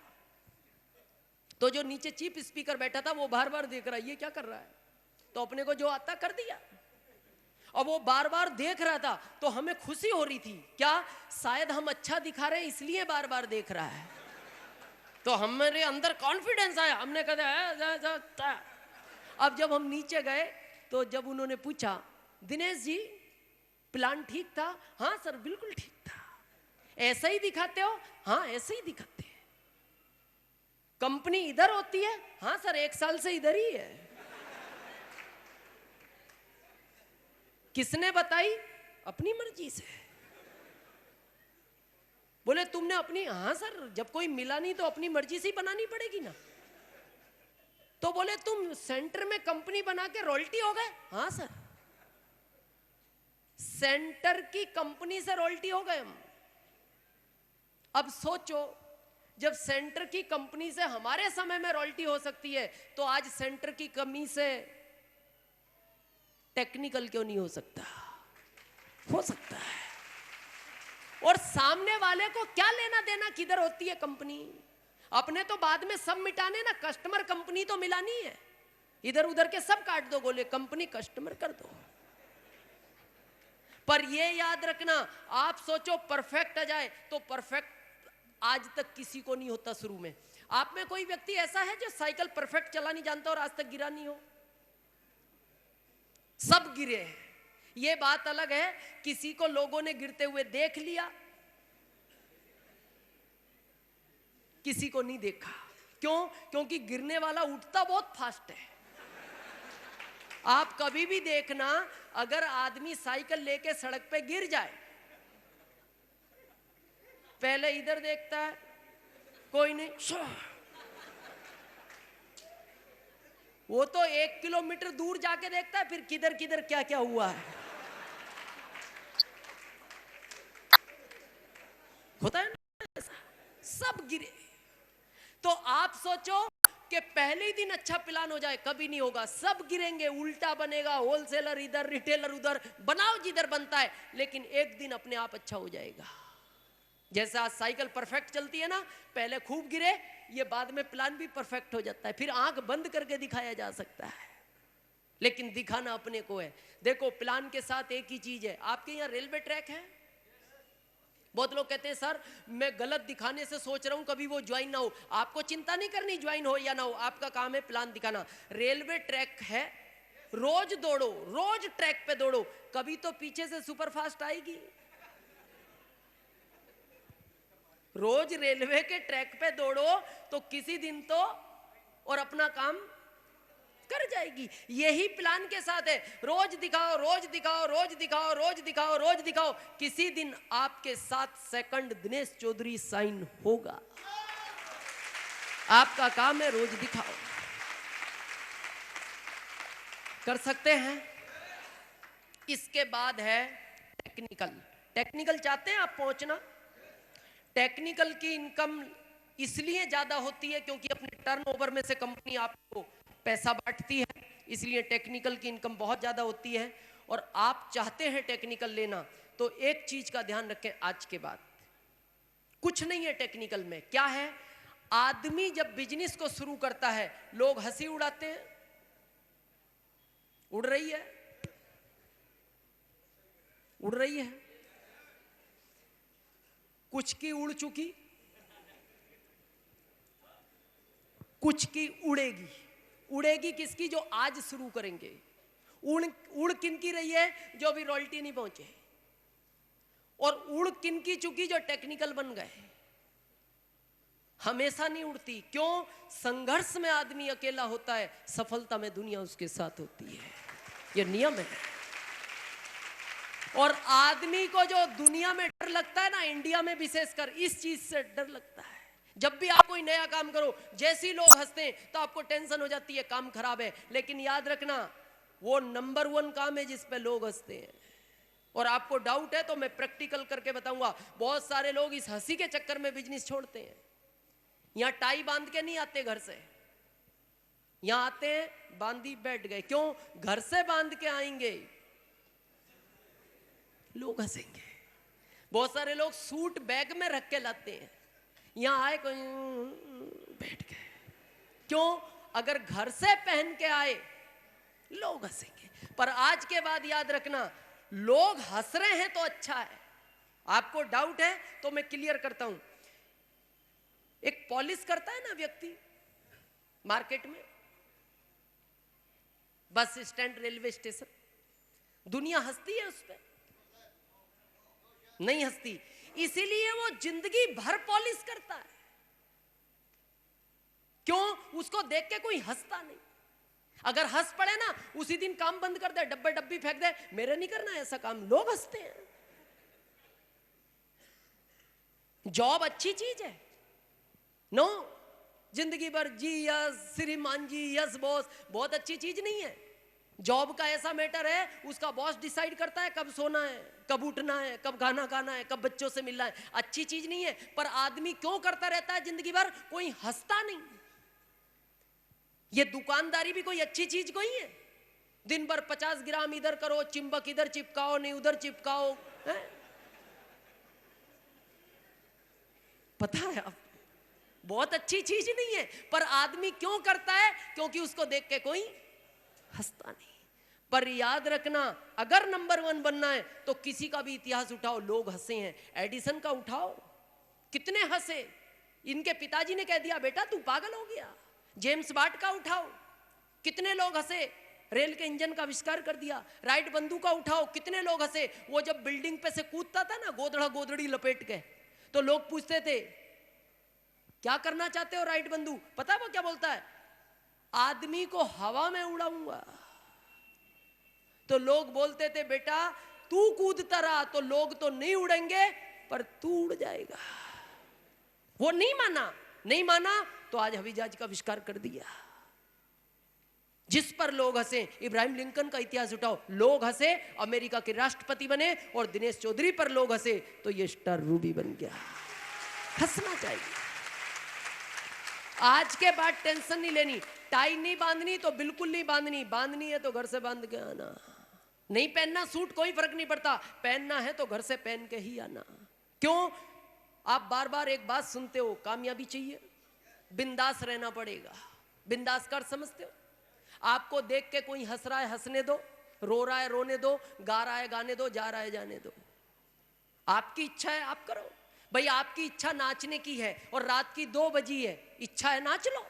तो जो नीचे चीफ स्पीकर बैठा था वो बार बार देख रहा है ये क्या कर रहा है, तो अपने को जो आता कर दिया। और वो बार बार देख रहा था तो हमें खुशी हो रही थी, क्या शायद हम अच्छा दिखा रहे हैं इसलिए बार बार देख रहा है। तो हमारे अंदर कॉन्फिडेंस आया, हमने कहा। अब जब हम नीचे गए तो जब उन्होंने पूछा दिनेश जी प्लान ठीक था, हाँ सर बिल्कुल ठीक था। ऐसा ही दिखाते हो? हाँ ऐसे ही दिखाते हैं। कंपनी इधर होती है? हाँ सर 1 साल से इधर ही है। किसने बताई? अपनी मर्जी से। बोले तुमने अपनी? हाँ सर जब कोई मिला नहीं तो अपनी मर्जी से ही बनानी पड़ेगी ना। तो बोले तुम सेंटर में कंपनी बना के रॉयल्टी हो गए? हाँ सर सेंटर की कंपनी से रॉयल्टी हो गए हम। अब सोचो जब सेंटर की कंपनी से हमारे समय में रॉयल्टी हो सकती है, तो आज सेंटर की कमी से टेक्निकल क्यों नहीं हो सकता? हो सकता है। और सामने वाले को क्या लेना देना किधर होती है कंपनी? अपने तो बाद में सब मिटाने ना, कस्टमर कंपनी तो मिलानी है। इधर उधर के सब काट दो गोले, कंपनी कस्टमर कर दो। पर ये याद रखना, आप सोचो परफेक्ट आ जाए तो परफेक्ट आज तक किसी को नहीं होता। शुरू में आप में कोई व्यक्ति ऐसा है जो साइकिल परफेक्ट चला नहीं जानता और आज तक गिरा नहीं हो? सब गिरे हैं। ये बात अलग है किसी को लोगों ने गिरते हुए देख लिया, किसी को नहीं देखा। क्यों? क्योंकि गिरने वाला उठता बहुत फास्ट है। आप कभी भी देखना, अगर आदमी साइकिल लेके सड़क पे गिर जाए, पहले इधर देखता है, कोई नहीं, वो तो 1 किलोमीटर दूर जाके देखता है फिर किधर किधर क्या क्या हुआ है। होता है ना, सब गिरे। तो आप सोचो कि पहले ही दिन अच्छा प्लान हो जाए, कभी नहीं होगा। सब गिरेंगे, उल्टा बनेगा, होलसेलर इधर रिटेलर उधर, बनाओ जिधर बनता है, लेकिन एक दिन अपने आप अच्छा हो जाएगा। जैसे आज साइकिल परफेक्ट चलती है ना, पहले खूब गिरे, ये बाद में प्लान भी परफेक्ट हो जाता है, फिर आंख बंद करके दिखाया जा सकता है, लेकिन दिखाना अपने को है। देखो प्लान के साथ एक ही चीज है, आपके यहाँ रेलवे ट्रैक है। बहुत लोग कहते हैं सर मैं गलत दिखाने से सोच रहा हूं कभी वो ज्वाइन ना हो। आपको चिंता नहीं करनी ज्वाइन हो या ना हो, आपका काम है प्लान दिखाना। रेलवे ट्रैक है, रोज दौड़ो, रोज ट्रैक पे दौड़ो, कभी तो पीछे से सुपरफास्ट आएगी। रोज रेलवे के ट्रैक पे दौड़ो तो किसी दिन तो और अपना काम कर जाएगी। यही प्लान के साथ है, रोज दिखाओ, रोज दिखाओ, रोज दिखाओ, रोज दिखाओ, रोज दिखाओ, किसी दिन आपके 7 सेकंड दिनेश चौधरी साइन होगा। आपका काम है रोज दिखाओ। कर सकते हैं। इसके बाद है टेक्निकल। टेक्निकल चाहते हैं आप पहुंचना? टेक्निकल की इनकम इसलिए ज्यादा होती है क्योंकि अपने टर्नओवर में से कंपनी आपको पैसा बांटती है, इसलिए टेक्निकल की इनकम बहुत ज्यादा होती है। और आप चाहते हैं टेक्निकल लेना तो एक चीज का ध्यान रखें, आज के बाद कुछ नहीं है टेक्निकल में। क्या है? आदमी जब बिजनेस को शुरू करता है लोग हंसी उड़ाते हैं। उड़ रही है, उड़ रही है, कुछ की उड़ चुकी, कुछ की उड़ेगी। उड़ेगी किसकी? जो आज शुरू करेंगे। उड़ किनकी रही है? जो अभी रॉयल्टी नहीं पहुंचे। और उड़ किनकी चुकी? जो टेक्निकल बन गए। हमेशा नहीं उड़ती। क्यों? संघर्ष में आदमी अकेला होता है, सफलता में दुनिया उसके साथ होती है। यह नियम है। और आदमी को जो दुनिया में डर लगता है ना, इंडिया में विशेषकर इस चीज से डर लगता है। जब भी आप कोई नया काम करो, जैसे लोग हंसते हैं तो आपको टेंशन हो जाती है, काम खराब है। लेकिन याद रखना, वो नंबर 1 काम है जिस पे लोग हंसते हैं। और आपको डाउट है तो मैं प्रैक्टिकल करके बताऊंगा। बहुत सारे लोग इस हंसी के चक्कर में बिजनेस छोड़ते हैं। यहां टाई बांध के नहीं आते घर से, यहां आते हैं बांधी बैठ गए। क्यों? घर से बांध के आएंगे लोग हंसेंगे। बहुत सारे लोग सूट बैग में रख के लाते हैं, यहां आए कोई बैठ गए। क्यों? अगर घर से पहन के आए लोग हंसेंगे। पर आज के बाद याद रखना, लोग हंस रहे हैं तो अच्छा है। आपको डाउट है तो मैं क्लियर करता हूं। एक पॉलिश करता है ना व्यक्ति मार्केट में, बस स्टैंड, रेलवे स्टेशन, दुनिया हंसती है उस पर? नहीं हंसती। इसीलिए वो जिंदगी भर पॉलिश करता है। क्यों? उसको देख के कोई हंसता नहीं। अगर हंस पड़े ना, उसी दिन काम बंद कर दे, डब्बे डब्बी फेंक दे, मेरे नहीं करना ऐसा काम, लोग हंसते हैं। जॉब अच्छी चीज है? नो। जिंदगी भर जी यस श्रीमान जी, यस बॉस, बहुत अच्छी चीज नहीं है। जॉब का ऐसा मैटर है, उसका बॉस डिसाइड करता है कब सोना है, कब उठना है, कब खाना खाना है, कब बच्चों से मिलना है। अच्छी चीज नहीं है। पर आदमी क्यों करता रहता है जिंदगी भर? कोई हंसता नहीं। ये दुकानदारी भी कोई अच्छी चीज कोई है? दिन भर 50 ग्राम इधर करो, चिंबक इधर चिपकाओ, नहीं उधर चिपकाओ, है? पता है आप, बहुत अच्छी चीज नहीं है। पर आदमी क्यों करता है? क्योंकि उसको देख के कोई हंसता नहीं। पर याद रखना, अगर नंबर 1 बनना है तो किसी का भी इतिहास उठाओ, लोग हंसे हैं। एडिसन का उठाओ, कितने हंसे। इनके पिताजी ने कह दिया बेटा तू पागल हो गया। जेम्स वाट का उठाओ, कितने लोग हंसे, रेल के इंजन का आविष्कार कर दिया। राइट बंधु का उठाओ, कितने लोग हंसे। वो जब बिल्डिंग पे से कूदता था ना, गोदड़ा गोदड़ी लपेट के, तो लोग पूछते थे क्या करना चाहते हो राइट बंधु? पता है वो क्या बोलता है? आदमी को हवा में उड़ाऊंगा। तो लोग बोलते थे बेटा तू कूदता रहा तो लोग तो नहीं उड़ेंगे, पर तू उड़ जाएगा। वो नहीं माना, नहीं माना तो आज हवाई जहाज का आविष्कार कर दिया। जिस पर लोग हंसे, इब्राहिम लिंकन का इतिहास उठाओ, लोग हंसे, अमेरिका के राष्ट्रपति बने। और दिनेश चौधरी पर लोग हंसे तो ये स्टार रूबी बन गया। हंसना चाहिए। आज के बाद टेंशन नहीं लेनी। टाई नहीं बांधनी तो बिल्कुल नहीं बांधनी, बांधनी है तो घर से बांध के आना। नहीं पहनना सूट कोई फर्क नहीं पड़ता, पहनना है तो घर से पहन के ही आना। क्यों? आप बार बार एक बात सुनते हो, कामयाबी चाहिए, बिंदास रहना पड़ेगा। बिंदास कर समझते हो? आपको देख के कोई हंस रहा है हंसने दो, रो रहा है रोने दो, गा रहा है गाने दो, जा रहा है जाने दो। आपकी इच्छा है आप करो। भाई आपकी इच्छा नाचने की है और रात की 2 बजी है, इच्छा है नाच लो।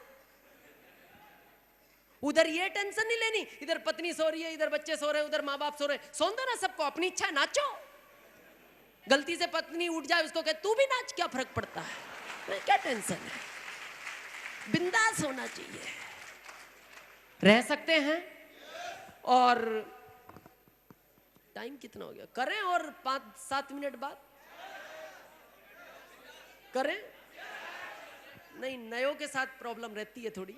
उधर ये टेंशन नहीं लेनी, इधर पत्नी सो रही है, इधर बच्चे सो रहे हैं, उधर माँ बाप सो रहे हैं, सोन दो ना सबको। अपनी इच्छा है नाचो। गलती से पत्नी उठ जाए उसको कहे तू भी नाच, क्या फर्क पड़ता है, क्या टेंशन है। बिंदास होना चाहिए, रह सकते हैं। और टाइम कितना हो गया? करें और 5-7 मिनट बाद करें? नहीं, नयों के साथ प्रॉब्लम रहती है थोड़ी।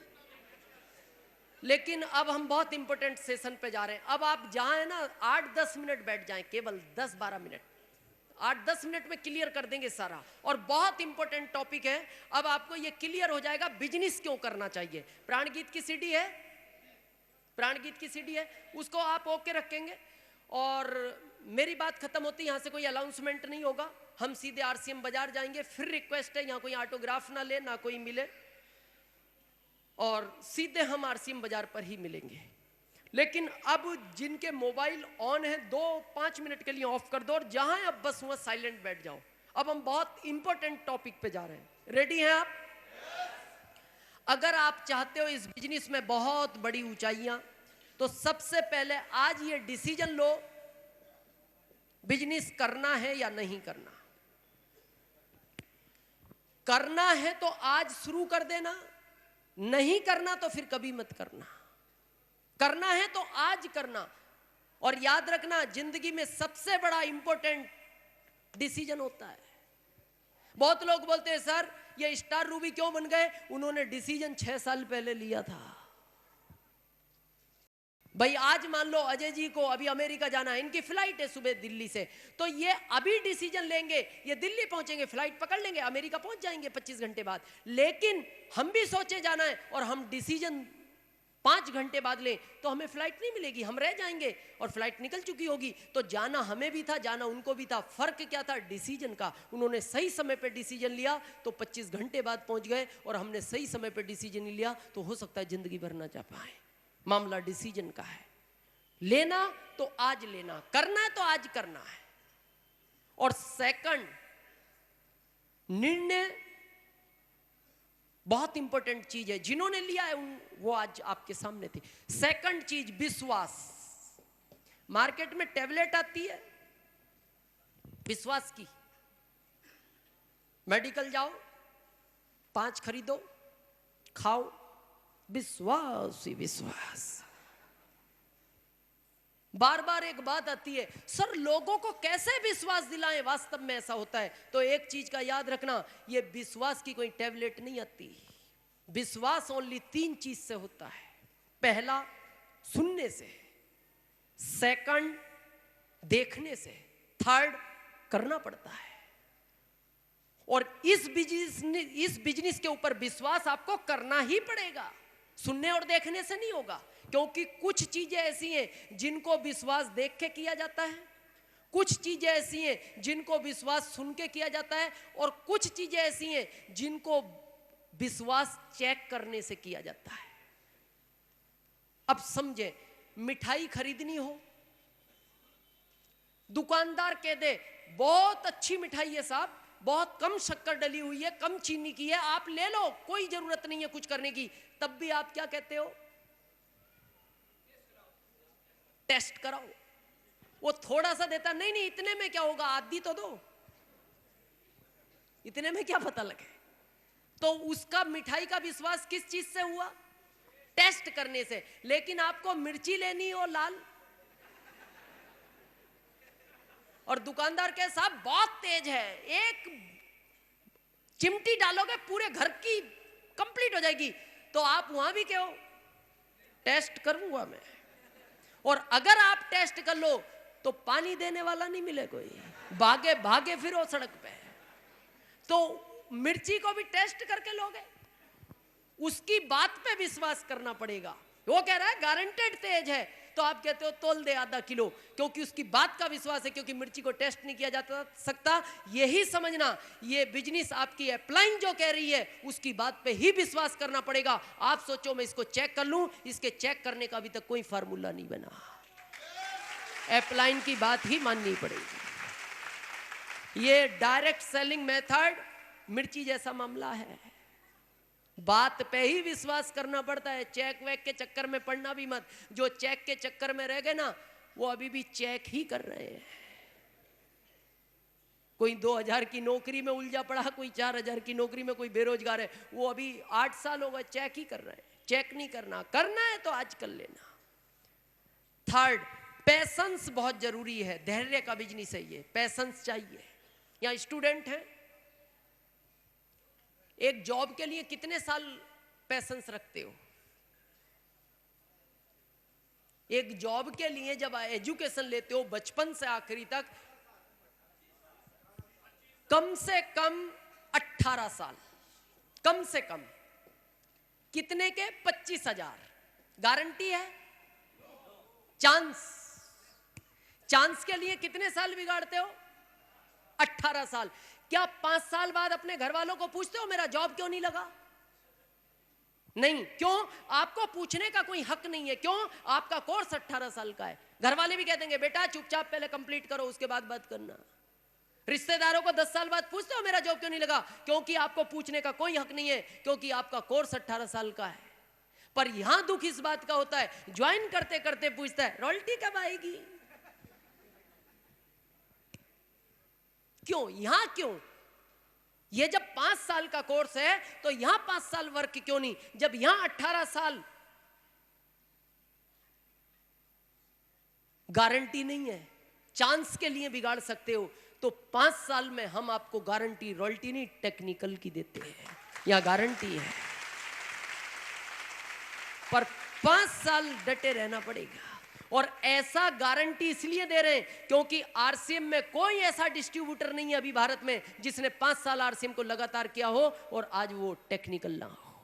लेकिन अब हम बहुत इंपॉर्टेंट सेशन पे जा रहे हैं। अब आप जहां है ना 8-10 मिनट बैठ जाएं, केवल 10-12 मिनट। 8-10 मिनट में क्लियर कर देंगे सारा, और बहुत इंपॉर्टेंट टॉपिक है। अब आपको ये क्लियर हो जाएगा बिजनेस क्यों करना चाहिए। प्राणगीत की सीडी है, प्राणगीत की सीडी है, उसको आप ओके रखेंगे। और मेरी बात खत्म होती, यहां से कोई अनाउंसमेंट नहीं होगा, हम सीधे आरसीएम बाजार जाएंगे। फिर रिक्वेस्ट है, यहां कोई ऑटोग्राफ ना ले, ना कोई मिले, और सीधे हम आरसीएम बाजार पर ही मिलेंगे। लेकिन अब जिनके मोबाइल ऑन है 2-5 मिनट के लिए ऑफ कर दो, और जहां अब बस हुआ साइलेंट बैठ जाओ। अब हम बहुत इंपॉर्टेंट टॉपिक पे जा रहे हैं। रेडी हैं आप? अगर आप चाहते हो इस बिजनेस में बहुत बड़ी ऊंचाइयां, तो सबसे पहले आज ये डिसीजन लो, बिजनेस करना है या नहीं करना। करना है तो आज शुरू कर देना, नहीं करना तो फिर कभी मत करना। करना है तो आज करना। और याद रखना, जिंदगी में सबसे बड़ा इंपॉर्टेंट डिसीजन होता है। बहुत लोग बोलते हैं सर ये स्टार रूबी क्यों बन गए, उन्होंने डिसीजन 6 साल पहले लिया था। भाई आज मान लो अजय जी को अभी अमेरिका जाना है, इनकी फ्लाइट है सुबह दिल्ली से, तो ये अभी डिसीजन लेंगे, ये दिल्ली पहुंचेंगे, फ्लाइट पकड़ लेंगे, अमेरिका पहुंच जाएंगे 25 घंटे बाद। लेकिन हम भी सोचे जाना है और हम डिसीजन 5 घंटे बाद लें तो हमें फ्लाइट नहीं मिलेगी, हम रह जाएंगे और फ्लाइट निकल चुकी होगी। तो जाना हमें भी था, जाना उनको भी था, फर्क क्या था? डिसीजन का। उन्होंने सही समय पे डिसीजन लिया तो 25 घंटे बाद पहुंच गए, और हमने सही समय पे डिसीजन नहीं लिया तो हो सकता है जिंदगी भर ना जा पाए। मामला डिसीजन का है। लेना तो आज लेना, करना है तो आज करना है। और सेकंड, निर्णय बहुत इंपॉर्टेंट चीज है। जिन्होंने लिया है वो आज आपके सामने थे। सेकंड चीज, विश्वास। मार्केट में टेबलेट आती है विश्वास की, मेडिकल जाओ 5 खरीदो, खाओ, विश्वास ही विश्वास। बार बार एक बात आती है, सर लोगों को कैसे विश्वास दिलाएं, वास्तव में ऐसा होता है। तो एक चीज का याद रखना, ये विश्वास की कोई टैबलेट नहीं आती। विश्वास ओनली 3 चीज से होता है। पहला, सुनने से, सेकंड, देखने से, थर्ड, करना पड़ता है। और इस बिजनेस के ऊपर विश्वास आपको करना ही पड़ेगा। सुनने और देखने से नहीं होगा, क्योंकि कुछ चीजें ऐसी हैं जिनको विश्वास देख के किया जाता है, कुछ चीजें ऐसी हैं जिनको विश्वास सुन के किया जाता है, और कुछ चीजें ऐसी हैं जिनको विश्वास चेक करने से किया जाता है। अब समझे, मिठाई खरीदनी हो, दुकानदार कह दे बहुत अच्छी मिठाई है साहब, बहुत कम शक्कर डली हुई है, कम चीनी की है, आप ले लो, कोई जरूरत नहीं है कुछ करने की, तब भी आप क्या कहते हो? टेस्ट कराओ। वो थोड़ा सा देता, नहीं नहीं इतने में क्या होगा, आधी तो दो, इतने में क्या पता लगे। तो उसका मिठाई का विश्वास किस चीज से हुआ? टेस्ट करने से। लेकिन आपको मिर्ची लेनी हो लाल, और दुकानदार के साहब बहुत तेज है, एक चिमटी डालोगे पूरे घर की कंप्लीट हो जाएगी, तो आप वहां भी कहो टेस्ट करूंगा मैं। और अगर आप टेस्ट कर लो तो पानी देने वाला नहीं मिले कोई, भागे भागे फिरो सड़क पे। तो मिर्ची को भी टेस्ट करके लोगे, उसकी बात पे विश्वास करना पड़ेगा। वो कह रहा है गारंटेड तेज है, तो आप कहते हो तोल दे आधा किलो, क्योंकि उसकी बात का विश्वास है, क्योंकि मिर्ची को टेस्ट नहीं किया जा सकता। यही समझना, ये बिजनेस आपकी अपलाइन जो कह रही है उसकी बात पे ही विश्वास करना पड़ेगा। आप सोचो मैं इसको चेक कर लूं, इसके चेक करने का अभी तक कोई फार्मूला नहीं बना, अपलाइन की बात ही माननी पड़ेगी। ये डायरेक्ट सेलिंग मेथड मिर्ची जैसा मामला है, बात पे ही विश्वास करना पड़ता है। चेक वेक के चक्कर में पड़ना भी मत। जो चेक के चक्कर में रह गए ना, वो अभी भी चेक ही कर रहे हैं। कोई 2000 की नौकरी में उलझा पड़ा, कोई 4000 की नौकरी में, कोई बेरोजगार है, वो अभी 8 साल हो गए चेक ही कर रहे हैं। चेक नहीं करना, करना है तो आज कर लेना। थर्ड, पैसेंस बहुत जरूरी है। धैर्य का बिजनेस है ये, पैसेंस चाहिए। यहाँ स्टूडेंट है, एक जॉब के लिए कितने साल पैसेंस रखते हो? एक जॉब के लिए जब एजुकेशन लेते हो बचपन से आखिरी तक, कम से कम 18 साल, कम से कम कितने के? 25,000। गारंटी है? चांस के लिए कितने साल बिगाड़ते हो? 18 साल। क्या 5 साल बाद अपने घर वालों को पूछते हो मेरा जॉब क्यों नहीं लगा? नहीं। क्यों? आपको पूछने का कोई हक नहीं है। क्यों? आपका कोर्स 18 साल का है। घर वाले भी कह देंगे बेटा चुपचाप पहले कंप्लीट करो, उसके बाद बात करना। रिश्तेदारों को 10 साल बाद पूछते हो मेरा जॉब क्यों नहीं लगा? क्योंकि आपको पूछने का कोई हक नहीं है, क्योंकि आपका कोर्स 18 साल का है। पर यहां दुख इस बात का होता है, ज्वाइन करते करते पूछता है रॉयल्टी कब आएगी? क्यों? यहां क्यों? ये जब 5 साल का कोर्स है तो यहां 5 साल वर्क क्यों नहीं? जब यहां 18 साल गारंटी नहीं है, चांस के लिए बिगाड़ सकते हो, तो 5 साल में हम आपको गारंटी, रॉयल्टी नहीं टेक्निकल की देते हैं, या गारंटी है। पर 5 साल डटे रहना पड़ेगा। और ऐसा गारंटी इसलिए दे रहे हैं क्योंकि आरसीएम में कोई ऐसा डिस्ट्रीब्यूटर नहीं है अभी भारत में जिसने 5 साल आरसीएम को लगातार किया हो और आज वो टेक्निकल ना हो।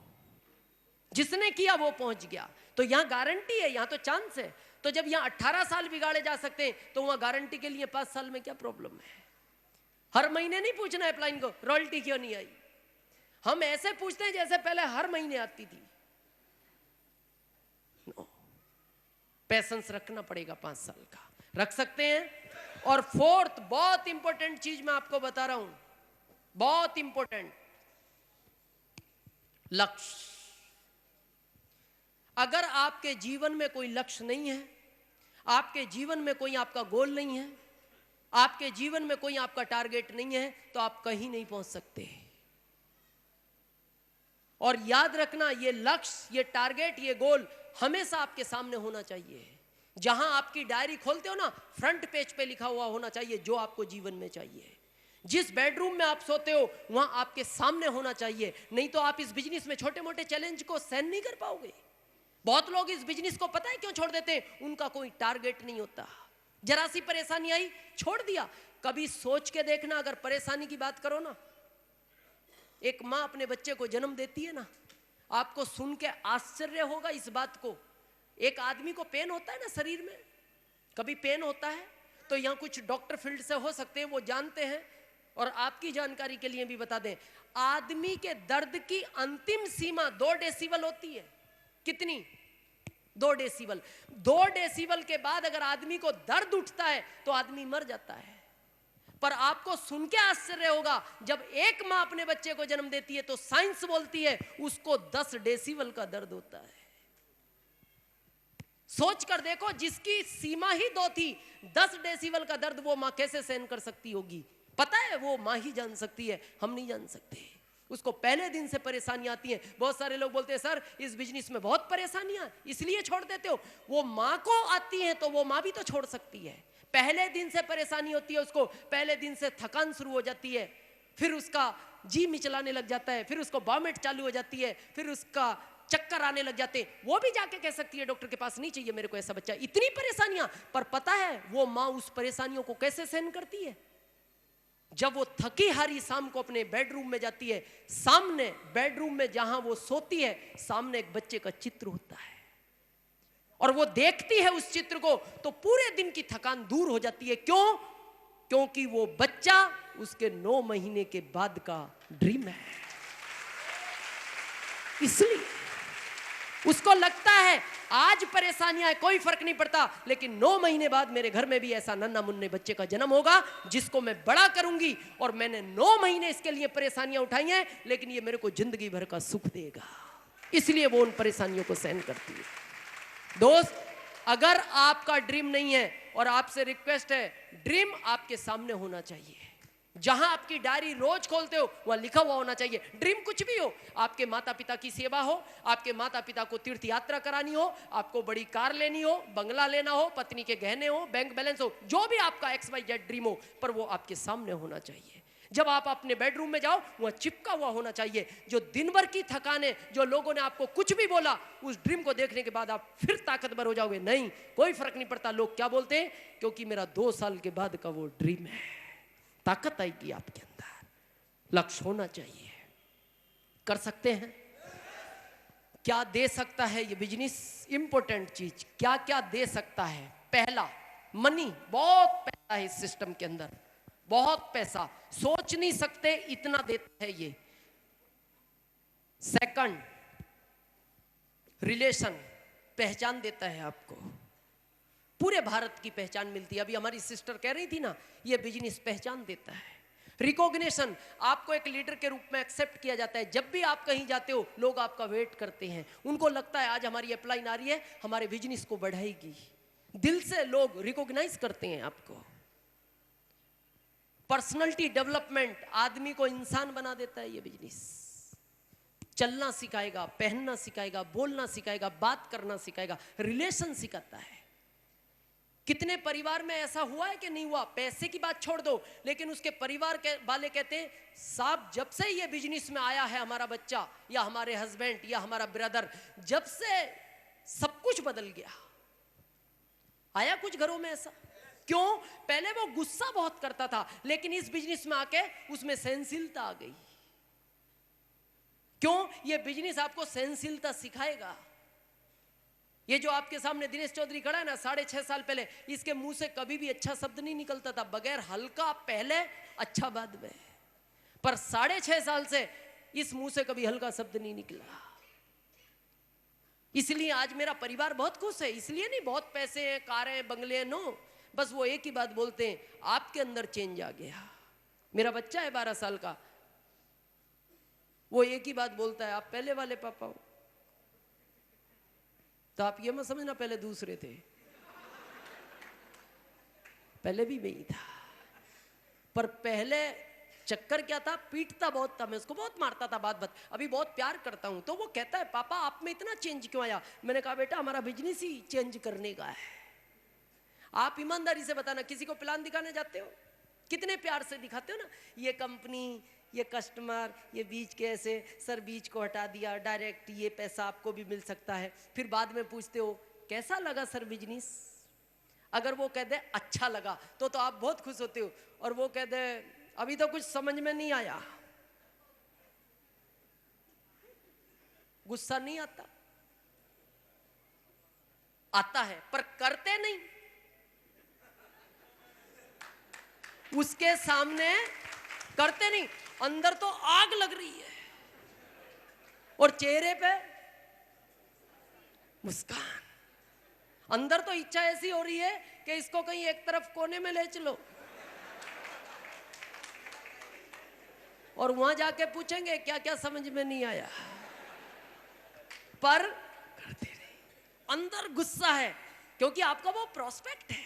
जिसने किया वो पहुंच गया। तो यहां गारंटी है, यहां तो चांस है। तो जब यहां 18 साल बिगाड़े जा सकते हैं तो वहां गारंटी के लिए 5 साल में क्या प्रॉब्लम है? हर महीने नहीं पूछना है एप्लाइन को रॉयल्टी क्यों नहीं आई। हम ऐसे पूछते हैं जैसे पहले हर महीने आती थी। पेशेंस रखना पड़ेगा 5 साल का। रख सकते हैं। और फोर्थ बहुत इंपॉर्टेंट चीज मैं आपको बता रहा हूं, बहुत इंपॉर्टेंट, लक्ष्य। अगर आपके जीवन में कोई लक्ष्य नहीं है, आपके जीवन में कोई आपका गोल नहीं है, आपके जीवन में कोई आपका टारगेट नहीं है, तो आप कहीं नहीं पहुंच सकते। और याद रखना, ये लक्ष्य, ये टारगेट, ये गोल हमेशा आपके सामने होना चाहिए। जहां आपकी डायरी खोलते हो ना, फ्रंट पेज पे लिखा हुआ होना चाहिए जो आपको जीवन में चाहिए। जिस बेडरूम में आप सोते हो वहां आपके सामने होना चाहिए। नहीं तो आप इस बिजनेस में छोटे मोटे चैलेंज को सहन नहीं कर पाओगे। बहुत लोग इस बिजनेस को पता है क्यों छोड़ देते हैं? उनका कोई टारगेट नहीं होता। जरा सी परेशानी आई, छोड़ दिया। कभी सोच के देखना, अगर परेशानी की बात करो ना, एक माँ अपने बच्चे को जन्म देती है ना, आपको सुन के आश्चर्य होगा इस बात को। एक आदमी को पेन होता है ना शरीर में, कभी पेन होता है तो यहाँ कुछ डॉक्टर फील्ड से हो सकते हैं, वो जानते हैं। और आपकी जानकारी के लिए भी बता दें, आदमी के दर्द की अंतिम सीमा 2 डेसिबल होती है। कितनी? 2 डेसिबल। 2 डेसिबल के बाद अगर आदमी को दर्द उठता है तो आदमी मर जाता है। पर आपको सुन के आश्चर्य होगा, जब एक मां अपने बच्चे को जन्म देती है तो साइंस बोलती है उसको 10 डेसिबल का दर्द होता है। सोच कर देखो, जिसकी सीमा ही 2 थी, 10 डेसिबल का दर्द वो मां कैसे सहन कर सकती होगी? पता है, वो मां ही जान सकती है, हम नहीं जान सकते। उसको पहले दिन से परेशानी आती है। बहुत सारे लोग बोलते हैं सर इस बिजनेस में बहुत परेशानियां इसलिए छोड़ देते हो। वो मां को आती है तो वो मां भी तो छोड़ सकती है। पहले दिन से परेशानी होती है उसको, पहले दिन से थकान शुरू हो जाती है, फिर उसका जी मिचलाने लग जाता है, फिर उसको वॉमिट चालू हो जाती है, फिर उसका चक्कर आने लग जाते हैं। वो भी जाके कह सकती है डॉक्टर के पास नहीं चाहिए मेरे को ऐसा बच्चा। इतनी परेशानियां। पर पता है वो मां उस परेशानियों को कैसे सहन करती है? जब वो थकी हारी शाम को अपने बेडरूम में जाती है, सामने बेडरूम में जहां वो सोती है, सामने एक बच्चे का चित्र होता है और वो देखती है उस चित्र को तो पूरे दिन की थकान दूर हो जाती है। क्यों? क्योंकि वो बच्चा उसके 9 महीने के बाद का ड्रीम है। इसलिए उसको लगता है आज परेशानियां है कोई फर्क नहीं पड़ता, लेकिन 9 महीने बाद मेरे घर में भी ऐसा नन्हा मुन्ने बच्चे का जन्म होगा जिसको मैं बड़ा करूंगी। और मैंने 9 महीने इसके लिए परेशानियां उठाई हैं, लेकिन ये मेरे को जिंदगी भर का सुख देगा। इसलिए वो उन परेशानियों को सहन करती है। दोस्त, अगर आपका ड्रीम नहीं है, और आपसे रिक्वेस्ट है, ड्रीम आपके सामने होना चाहिए। जहां आपकी डायरी रोज खोलते हो वहां लिखा हुआ होना चाहिए। ड्रीम कुछ भी हो, आपके माता पिता की सेवा हो, आपके माता पिता को तीर्थ यात्रा करानी हो, आपको बड़ी कार लेनी हो, बंगला लेना हो, पत्नी के गहने हो, बैंक बैलेंस हो, जो भी आपका XYZ ड्रीम हो, पर वो आपके सामने होना चाहिए। जब आप अपने बेडरूम में जाओ वहां चिपका हुआ होना चाहिए। जो दिन भर की थकान है, जो लोगों ने आपको कुछ भी बोला, उस ड्रीम को देखने के बाद आप फिर ताकतवर हो जाओगे। नहीं, कोई फर्क नहीं पड़ता लोग क्या बोलते हैं, क्योंकि मेरा 2 साल के बाद का वो ड्रीम है। ताकत आएगी आपके अंदर। लक्ष्य होना चाहिए। कर सकते हैं? क्या दे सकता है ये बिजनेस? इंपॉर्टेंट चीज, क्या क्या दे सकता है? पहला, मनी। बहुत पैसा है इस सिस्टम के अंदर, बहुत पैसा, सोच नहीं सकते इतना देता है ये। सेकंड, रिलेशन, पहचान देता है आपको, पूरे भारत की पहचान मिलती है। अभी हमारी सिस्टर कह रही थी ना, ये बिजनेस पहचान देता है। रिकॉग्निशन, आपको एक लीडर के रूप में एक्सेप्ट किया जाता है। जब भी आप कहीं जाते हो लोग आपका वेट करते हैं, उनको लगता है आज हमारी अपलाइन आ रही है, हमारे बिजनेस को बढ़ाएगी। दिल से लोग रिकॉग्नाइज करते हैं आपको। पर्सनालिटी डेवलपमेंट, आदमी को इंसान बना देता है ये बिजनेस। चलना सिखाएगा, पहनना सिखाएगा, बोलना सिखाएगा, बात करना सिखाएगा, रिलेशन सिखाता है। कितने परिवार में ऐसा हुआ है कि नहीं हुआ? पैसे की बात छोड़ दो, लेकिन उसके परिवार के वाले कहते हैं साहब जब से ये बिजनेस में आया है हमारा बच्चा या हमारे हस्बैंड या हमारा ब्रदर, जब से सब कुछ बदल गया। आया कुछ घरों में ऐसा? क्यों? पहले वो गुस्सा बहुत करता था, लेकिन इस बिजनेस में आके उसमें सहनशीलता आ गई। क्यों? ये बिजनेस आपको सहनशीलता सिखाएगा। ये जो आपके सामने दिनेश चौधरी खड़ा है ना, 6.5 साल पहले इसके मुंह से कभी भी अच्छा शब्द नहीं निकलता था, बगैर हल्का पहले अच्छा बाद में। पर 6.5 साल से इस मुंह से कभी हल्का शब्द नहीं निकला। इसलिए आज मेरा परिवार बहुत खुश है। इसलिए नहीं बहुत पैसे हैं, कारें हैं, बंगले हैं, नो, बस वो एक ही बात बोलते हैं, आपके अंदर चेंज आ गया। मेरा बच्चा है 12 साल का, वो एक ही बात बोलता है, आप पहले वाले पापा हो। तो आप ये मत समझना पहले दूसरे थे, पहले भी मैं ही था। पर पहले चक्कर क्या था, पीटता बहुत था, मैं उसको बहुत मारता था बात बात। अभी बहुत प्यार करता हूं। तो वो कहता है पापा आप में इतना चेंज क्यों आया? मैंने कहा बेटा हमारा बिजनेस ही चेंज करने का है। आप ईमानदारी से बताना, किसी को प्लान दिखाने जाते हो, कितने प्यार से दिखाते हो ना, ये कंपनी, ये कस्टमर, ये बीच के ऐसे, सर बीच को हटा दिया, डायरेक्ट ये पैसा आपको भी मिल सकता है। फिर बाद में पूछते हो कैसा लगा सर बिजनेस? अगर वो कह दे अच्छा लगा तो आप बहुत खुश होते हो, और वो कह दे अभी तो कुछ समझ में नहीं आया, गुस्सा नहीं आता? आता है, पर करते नहीं। उसके सामने करते नहीं, अंदर तो आग लग रही है और चेहरे पे मुस्कान। अंदर तो इच्छा ऐसी हो रही है कि इसको कहीं एक तरफ कोने में ले चलो, और वहां जाके पूछेंगे क्या क्या समझ में नहीं आया, पर करते नहीं। अंदर गुस्सा है क्योंकि आपका वो प्रोस्पेक्ट है,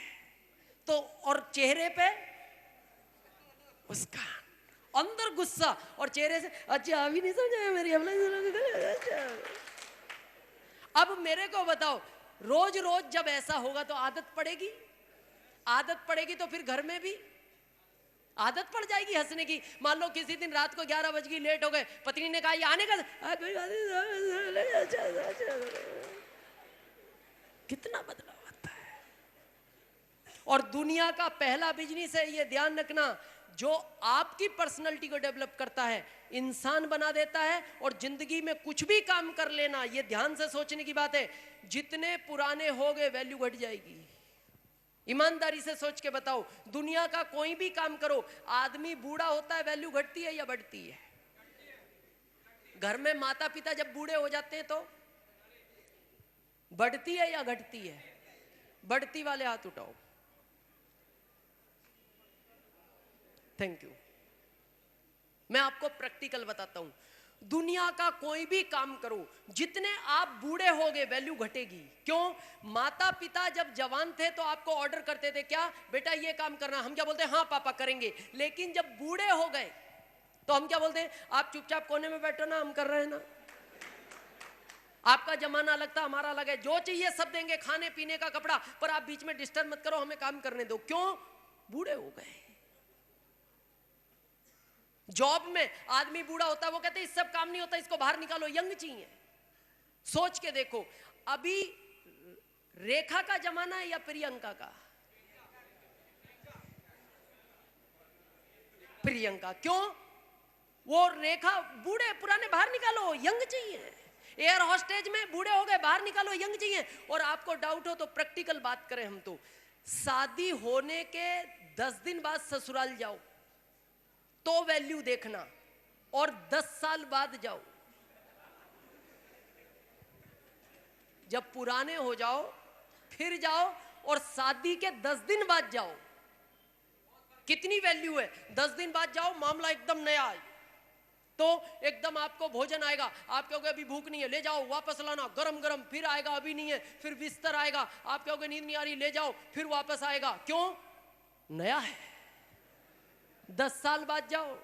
तो और चेहरे पे मुस्कान, अंदर गुस्सा और चेहरे से अच्छा अभी नहीं समझाया मेरी। अब मेरे को बताओ, रोज रोज जब ऐसा होगा तो आदत पड़ेगी। आदत पड़ेगी तो फिर घर में भी आदत पड़ जाएगी हंसने की। मान लो किसी दिन रात को 11 बज गई, लेट हो गए, पत्नी ने कहा ये आने का, कितना बदलाव आता है। और दुनिया का पहला बिजनेस है, ये ध्यान रखना, जो आपकी पर्सनैलिटी को डेवलप करता है, इंसान बना देता है। और जिंदगी में कुछ भी काम कर लेना, ये ध्यान से सोचने की बात है, जितने पुराने हो गए वैल्यू घट जाएगी। ईमानदारी से सोच के बताओ, दुनिया का कोई भी काम करो, आदमी बूढ़ा होता है वैल्यू घटती है या बढ़ती है? घर में माता पिता जब बूढ़े हो जाते हैं तो बढ़ती है या घटती है? बढ़ती वाले हाथ उठाओ। Thank you. मैं आपको प्रैक्टिकल बताता हूं, दुनिया का कोई भी काम करो, जितने आप बूढ़े होगे वैल्यू घटेगी। क्यों? माता पिता जब जवान थे तो आपको ऑर्डर करते थे, क्या बेटा ये काम करना, हम क्या बोलते हैं हाँ पापा करेंगे। लेकिन जब बूढ़े हो गए तो हम क्या बोलते हैं, आप चुपचाप कोने में बैठो ना, हम कर रहे हैं ना। आपका जमाना अलग था, हमारा अलग है, जो चाहिए सब देंगे, खाने पीने का, कपड़ा, पर आप बीच में डिस्टर्ब मत करो, हमें काम करने दो। क्यों? बूढ़े हो गए। जॉब में आदमी बूढ़ा होता है, वो कहते हैं इस सब काम नहीं होता, इसको बाहर निकालो, यंग चाहिए। सोच के देखो, अभी रेखा का जमाना है या प्रियंका का? प्रियंका। क्यों? वो रेखा, बूढ़े पुराने बाहर निकालो, यंग चाहिए। एयर हॉस्टेज में बूढ़े हो गए, बाहर निकालो, यंग चाहिए। और आपको डाउट हो तो प्रैक्टिकल बात करें हम, तो शादी होने के 10 दिन बाद ससुराल जाओ तो वैल्यू देखना, और 10 साल बाद जाओ, जब पुराने हो जाओ फिर जाओ, और शादी के 10 दिन बाद जाओ, कितनी वैल्यू है। 10 दिन बाद जाओ, मामला एकदम नया है, तो एकदम आपको भोजन आएगा, आप कहोगे अभी भूख नहीं है, ले जाओ वापस लाना, गरम गरम, फिर आएगा, अभी नहीं है, फिर बिस्तर आएगा, आप कहोगे नींद नहीं आ रही, ले जाओ, फिर वापस आएगा, क्यों? नया है। 10 साल बाद जाओ,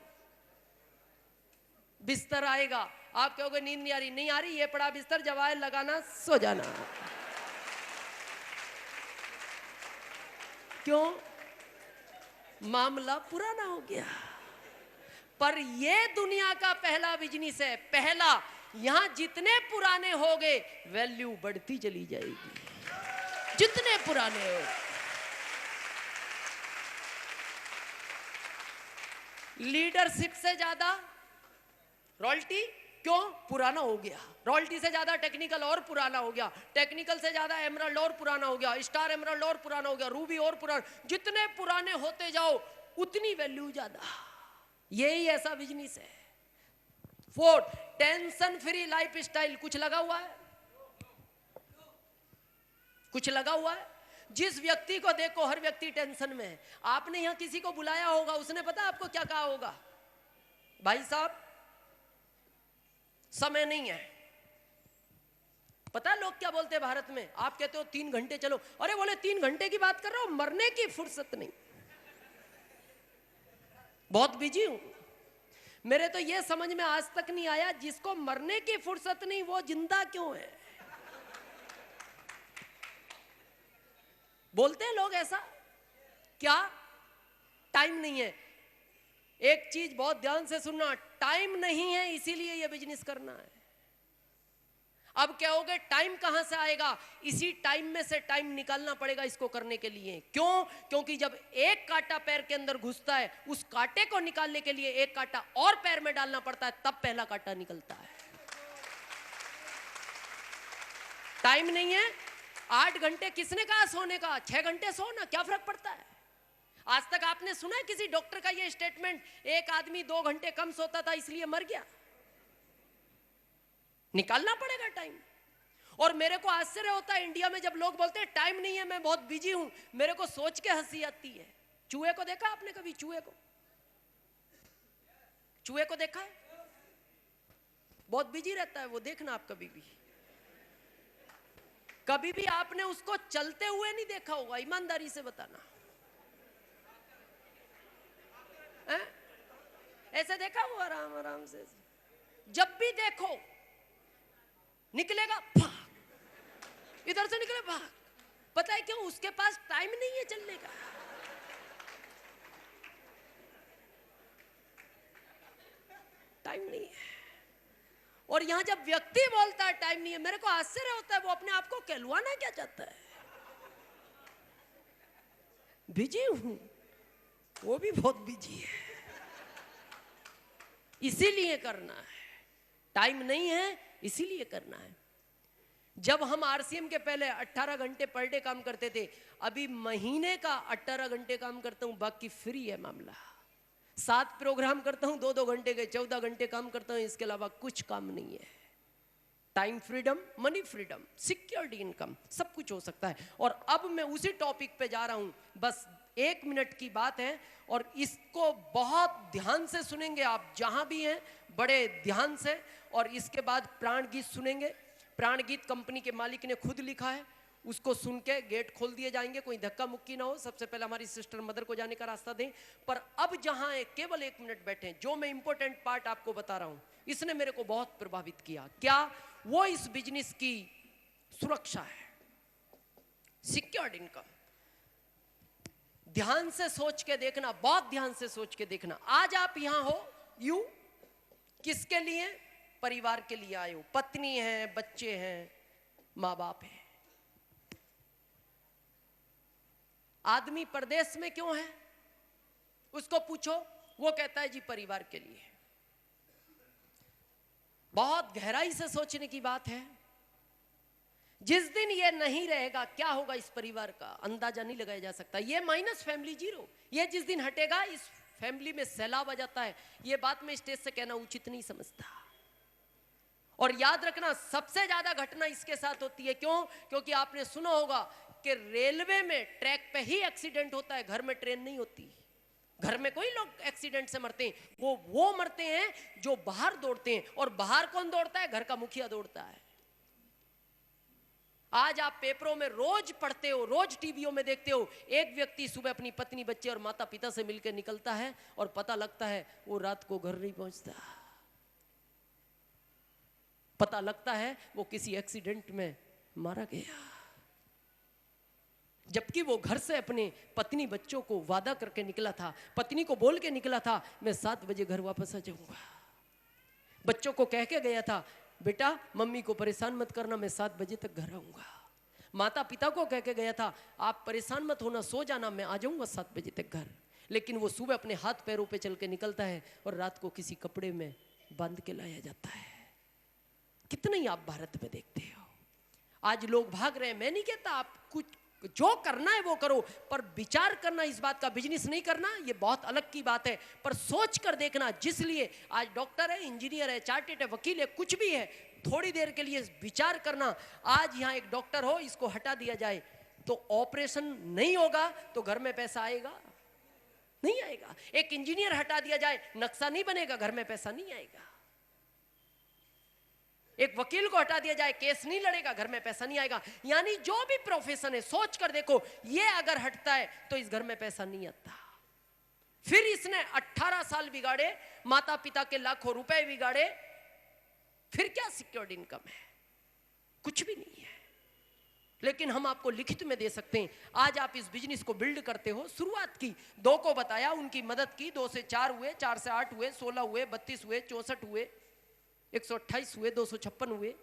बिस्तर आएगा, आप कहोगे नींद नहीं आ रही, नहीं आ रही, ये पड़ा बिस्तर, जब आए लगाना, सो जाना। क्यों? मामला पुराना हो गया। पर ये दुनिया का पहला बिजनेस है, पहला। यहां जितने पुराने हो गए वैल्यू बढ़ती चली जाएगी, जितने पुराने हो। लीडरशिप से ज्यादा रॉयल्टी, क्यों? पुराना हो गया। रॉयल्टी से ज्यादा टेक्निकल और पुराना हो गया, टेक्निकल से ज्यादा एमराल्ड और पुराना हो गया, स्टार एमराल्ड और पुराना हो गया, रूबी और पुराना। जितने पुराने होते जाओ उतनी वैल्यू ज्यादा। यही ऐसा बिजनेस है। Fourth, tension free life style. कुछ लगा हुआ है? कुछ लगा हुआ है? जिस व्यक्ति को देखो हर व्यक्ति टेंशन में है। आपने यहां किसी को बुलाया होगा, उसने पता आपको क्या कहा होगा? भाई साहब समय नहीं है। पता है लोग क्या बोलते हैं भारत में? आप कहते हो 3 घंटे चलो, अरे बोले 3 घंटे की बात कर रहा हूं, मरने की फुर्सत नहीं, बहुत बिजी हूं। मेरे तो ये समझ में आज तक नहीं आया, जिसको मरने की फुर्सत नहीं वो जिंदा क्यों है? बोलते हैं लोग ऐसा, क्या टाइम नहीं है? एक चीज बहुत ध्यान से सुनना, टाइम नहीं है इसीलिए ये बिजनेस करना है। अब कहोगे टाइम कहां से आएगा? इसी टाइम में से टाइम निकालना पड़ेगा इसको करने के लिए। क्यों? क्योंकि जब एक कांटा पैर के अंदर घुसता है, उस कांटे को निकालने के लिए एक कांटा और पैर में डालना पड़ता है, तब पहला कांटा निकलता है। टाइम नहीं है। 8 घंटे किसने कहा सोने का? 6 घंटे सो ना, क्या फर्क पड़ता है? आज तक आपने सुना है किसी डॉक्टर का ये स्टेटमेंट, एक आदमी 2 घंटे कम सोता था इसलिए मर गया? निकालना पड़ेगा टाइम। और मेरे को आश्चर्य होता है इंडिया में जब लोग बोलते हैं टाइम नहीं है, मैं बहुत बिजी हूं, मेरे को सोच के हंसी आती है। चूहे को देखा आपने कभी? चूहे को, चूहे को देखा है? बहुत बिजी रहता है वो, देखना आप कभी भी। कभी भी आपने उसको चलते हुए नहीं देखा होगा, ईमानदारी से बताना है? ऐसे देखा वो आराम आराम से? जब भी देखो निकलेगा भाग, इधर से निकले भाग। पता है क्यों? उसके पास टाइम नहीं है चलने का। टाइम नहीं है। और यहां जब व्यक्ति बोलता है टाइम नहीं है, मेरे को आश्चर्य होता है वो अपने आप को कहलवाना क्या चाहता है? बिजी हूं, वो भी बहुत बिजी है, इसीलिए करना है। टाइम नहीं है इसीलिए करना है। जब हम आरसीएम के पहले 18 घंटे पर डे काम करते थे, अभी महीने का 18 घंटे काम करता हूं, बाकी फ्री है मामला। 7 प्रोग्राम करता हूं 2-2 घंटे के, 14 घंटे काम करता हूं, इसके अलावा कुछ काम नहीं है। Time freedom, money freedom, secured income, सब कुछ हो सकता है। और अब मैं उसी टॉपिक पे जा रहा हूं, बस 1 मिनट की बात है, और इसको बहुत ध्यान से सुनेंगे आप जहां भी हैं, बड़े ध्यान से। और इसके बाद प्राण गीत सुनेंगे। प्राण गीत कंपनी के मालिक ने खुद लिखा है, उसको सुन के गेट खोल दिए जाएंगे, कोई धक्का मुक्की ना हो। सबसे पहले हमारी सिस्टर मदर को जाने का रास्ता दें। पर अब जहां है केवल 1 मिनट बैठे, जो मैं इंपॉर्टेंट पार्ट आपको बता रहा हूं, इसने मेरे को बहुत प्रभावित किया। क्या? वो इस बिजनेस की सुरक्षा है, सिक्योर्ड इनकम। ध्यान से सोच के देखना, बहुत ध्यान से सोच के देखना। आज आप यहां हो, यू किसके लिए? परिवार के लिए आए हो। पत्नी है, बच्चे हैं, माँ बाप है। आदमी परदेश में क्यों है? उसको पूछो, वो कहता है जी परिवार के लिए। बहुत गहराई से सोचने की बात है। जिस दिन ये नहीं रहेगा क्या होगा इस परिवार का अंदाजा नहीं लगाया जा सकता। ये माइनस फैमिली जीरो, ये जिस दिन हटेगा इस फैमिली में सैलाब आ जाता है। ये बात मैं स्टेज से कहना उचित नहीं समझता। और याद रखना सबसे ज्यादा घटना इसके साथ होती है। क्यों? क्योंकि आपने सुना होगा कि रेलवे में ट्रैक पे ही एक्सीडेंट होता है, घर में ट्रेन नहीं होती। घर में कोई लोग एक्सीडेंट से मरते हैं, वो मरते हैं जो बाहर दौड़ते हैं। और बाहर कौन दौड़ता है? घर का मुखिया दौड़ता है। आज आप पेपरों में रोज पढ़ते हो, रोज टीवियों में देखते हो, एक व्यक्ति सुबह अपनी पत्नी, बच्चे और माता पिता से मिलकर निकलता है और पता लगता है वो रात को घर नहीं पहुंचता। पता लगता है वो किसी एक्सीडेंट में मारा गया, जबकि वो घर से अपने पत्नी बच्चों को वादा करके निकला था। पत्नी को बोल के निकला था मैं 7 बजे घर वापस आ जाऊंगा। बच्चों को कह के गया था बेटा मम्मी को परेशान मत करना, मैं 7 बजे तक घर आऊंगा। माता पिता को कह के गया था आप परेशान मत होना, सो जाना, मैं आ जाऊंगा 7 बजे तक घर। लेकिन वो सुबह अपने हाथ पैरों पे चल के निकलता है और रात को किसी कपड़े में बांध के लाया जाता है। कितने ही आप भारत में देखते हो। आज लोग भाग रहे हैं। मैं नहीं कहता आप कुछ जो करना है वो करो, पर विचार करना, इस बात का बिजनेस नहीं करना, ये बहुत अलग की बात है। पर सोच कर देखना, जिस लिए आज डॉक्टर है, इंजीनियर है, चार्टेड है, वकील है, कुछ भी है, थोड़ी देर के लिए विचार करना। आज यहाँ एक डॉक्टर हो, इसको हटा दिया जाए तो ऑपरेशन नहीं होगा, तो घर में पैसा आएगा? नहीं आएगा। एक इंजीनियर हटा दिया जाए, नक्शा नहीं बनेगा, घर में पैसा नहीं आएगा। एक वकील को हटा दिया जाए, केस नहीं लड़ेगा, घर में पैसा नहीं आएगा। यानी जो भी प्रोफेशन है, सोच कर देखो, ये अगर हटता है तो इस घर में पैसा नहीं आता। फिर इसने 18 साल बिगाड़े, माता पिता के लाखों रुपए बिगाड़े, फिर क्या सिक्योर्ड इनकम है? कुछ भी नहीं है। लेकिन हम आपको लिखित में दे सकते हैं। आज आप इस बिजनेस को बिल्ड करते हो, शुरुआत की, 2 को बताया, उनकी मदद की, 2 से 4 हुए, 4 से 8 हुए, 16 हुए, 32 हुए, 64 हुए, 128 हुए, 256 हुए।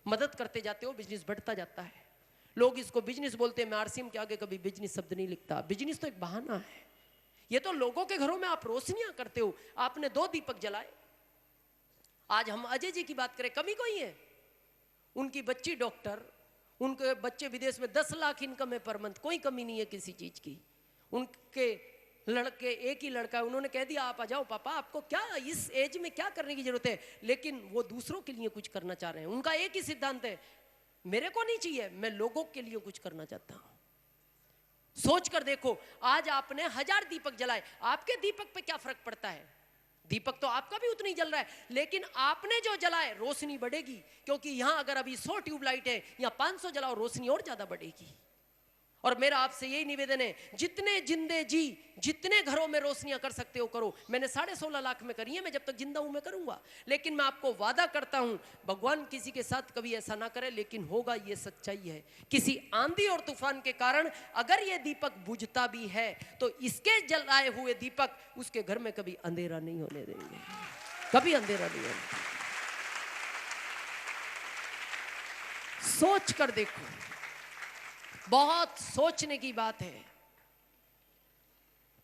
मदद करते जाते हो, बिजनेस बढ़ता जाता है। लोग इसको बिजनेस बोलते हैं, मैं आरसीएम के आगे कभी बिजनेस शब्द नहीं लिखता। बिजनेस तो एक बहाना है। ये तो लोगों के घरों में आप रोशनियां करते हो। आपने 2 दीपक जलाए। आज हम अजय जी की बात करें, कमी कोई है? उनकी बच्ची डॉक्टर, उनके बच्चे विदेश में 10 लाख इनकम है पर मंथ, कोई कमी नहीं है किसी चीज की। उनके लड़के, एक ही लड़का है, उन्होंने कह दिया आप आ जाओ पापा, आपको क्या इस एज में क्या करने की जरूरत है। लेकिन वो दूसरों के लिए कुछ करना चाह रहे हैं। उनका एक ही सिद्धांत है, मेरे को नहीं चाहिए, मैं लोगों के लिए कुछ करना चाहता हूं। सोच कर देखो, आज आपने 1000 दीपक जलाए, आपके दीपक पे क्या फर्क पड़ता है? दीपक तो आपका भी उतना ही जल रहा है, लेकिन आपने जो जलाए रोशनी बढ़ेगी। क्योंकि यहां अगर अभी 100 ट्यूबलाइट है, यहाँ 500 जलाओ, रोशनी और ज्यादा बढ़ेगी। और मेरा आपसे यही निवेदन है, जितने जिंदे जी, जितने घरों में रोशनियां कर सकते हो करो। मैंने 16.5 लाख में करी है, मैं जब तक जिंदा हूं मैं करूंगा। लेकिन मैं आपको वादा करता हूं, भगवान किसी के साथ कभी ऐसा ना करे, लेकिन होगा, ये सच्चाई है। किसी आंधी और तूफान के कारण अगर ये दीपक बुझता भी है, तो इसके जलाए हुए दीपक उसके घर में कभी अंधेरा नहीं होने देंगे, कभी अंधेरा नहीं होने। सोच कर देखो, बहुत सोचने की बात है।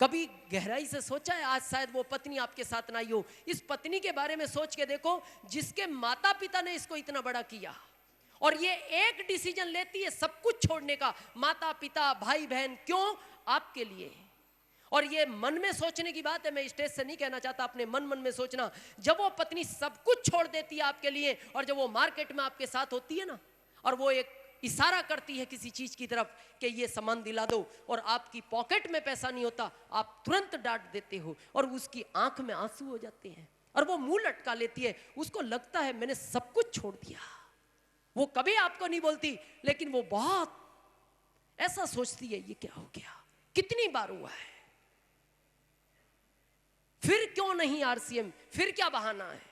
कभी गहराई से सोचा है? आज शायद वो पत्नी आपके साथ ना आई हो, इस पत्नी के बारे में सोच के देखो, जिसके माता पिता ने इसको इतना बड़ा किया, और ये एक डिसीजन लेती है सब कुछ छोड़ने का। माता पिता, भाई बहन, क्यों? आपके लिए। और ये मन में सोचने की बात है, मैं स्टेज से नहीं कहना चाहता, अपने मन में सोचना। जब वो पत्नी सब कुछ छोड़ देती है आपके लिए, और जब वो मार्केट में आपके साथ होती है ना, और वो एक इशारा करती है किसी चीज की तरफ कि ये सामान दिला दो, और आपकी पॉकेट में पैसा नहीं होता, आप तुरंत डांट देते हो, और उसकी आंख में आंसू हो जाते हैं, और वो मुंह लटका लेती है। उसको लगता है मैंने सब कुछ छोड़ दिया। वो कभी आपको नहीं बोलती, लेकिन वो बहुत ऐसा सोचती है, ये क्या हो गया, कितनी बार हुआ है। फिर क्यों नहीं आरसीएम? फिर क्या बहाना है?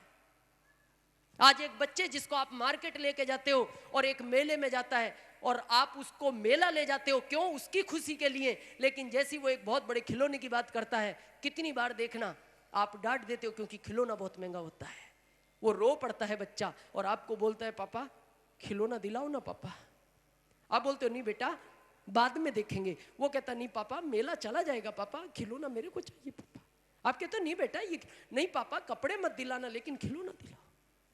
आज एक बच्चे जिसको आप मार्केट लेके जाते हो और एक मेले में जाता है, और आप उसको मेला ले जाते हो, क्यों? उसकी खुशी के लिए। लेकिन जैसी वो एक बहुत बड़े खिलौने की बात करता है, कितनी बार देखना आप डांट देते हो, क्योंकि खिलौना बहुत महंगा होता है। वो रो पड़ता है बच्चा, और आपको बोलता है पापा खिलौना दिलाओ ना पापा। आप बोलते हो नहीं बेटा बाद में देखेंगे। वो कहता नहीं पापा मेला चला जाएगा, पापा खिलौना मेरे को चाहिए पापा। आप कहते हो नहीं बेटा ये नहीं पापा, कपड़े मत दिलाना, लेकिन खिलौना दिलाओ।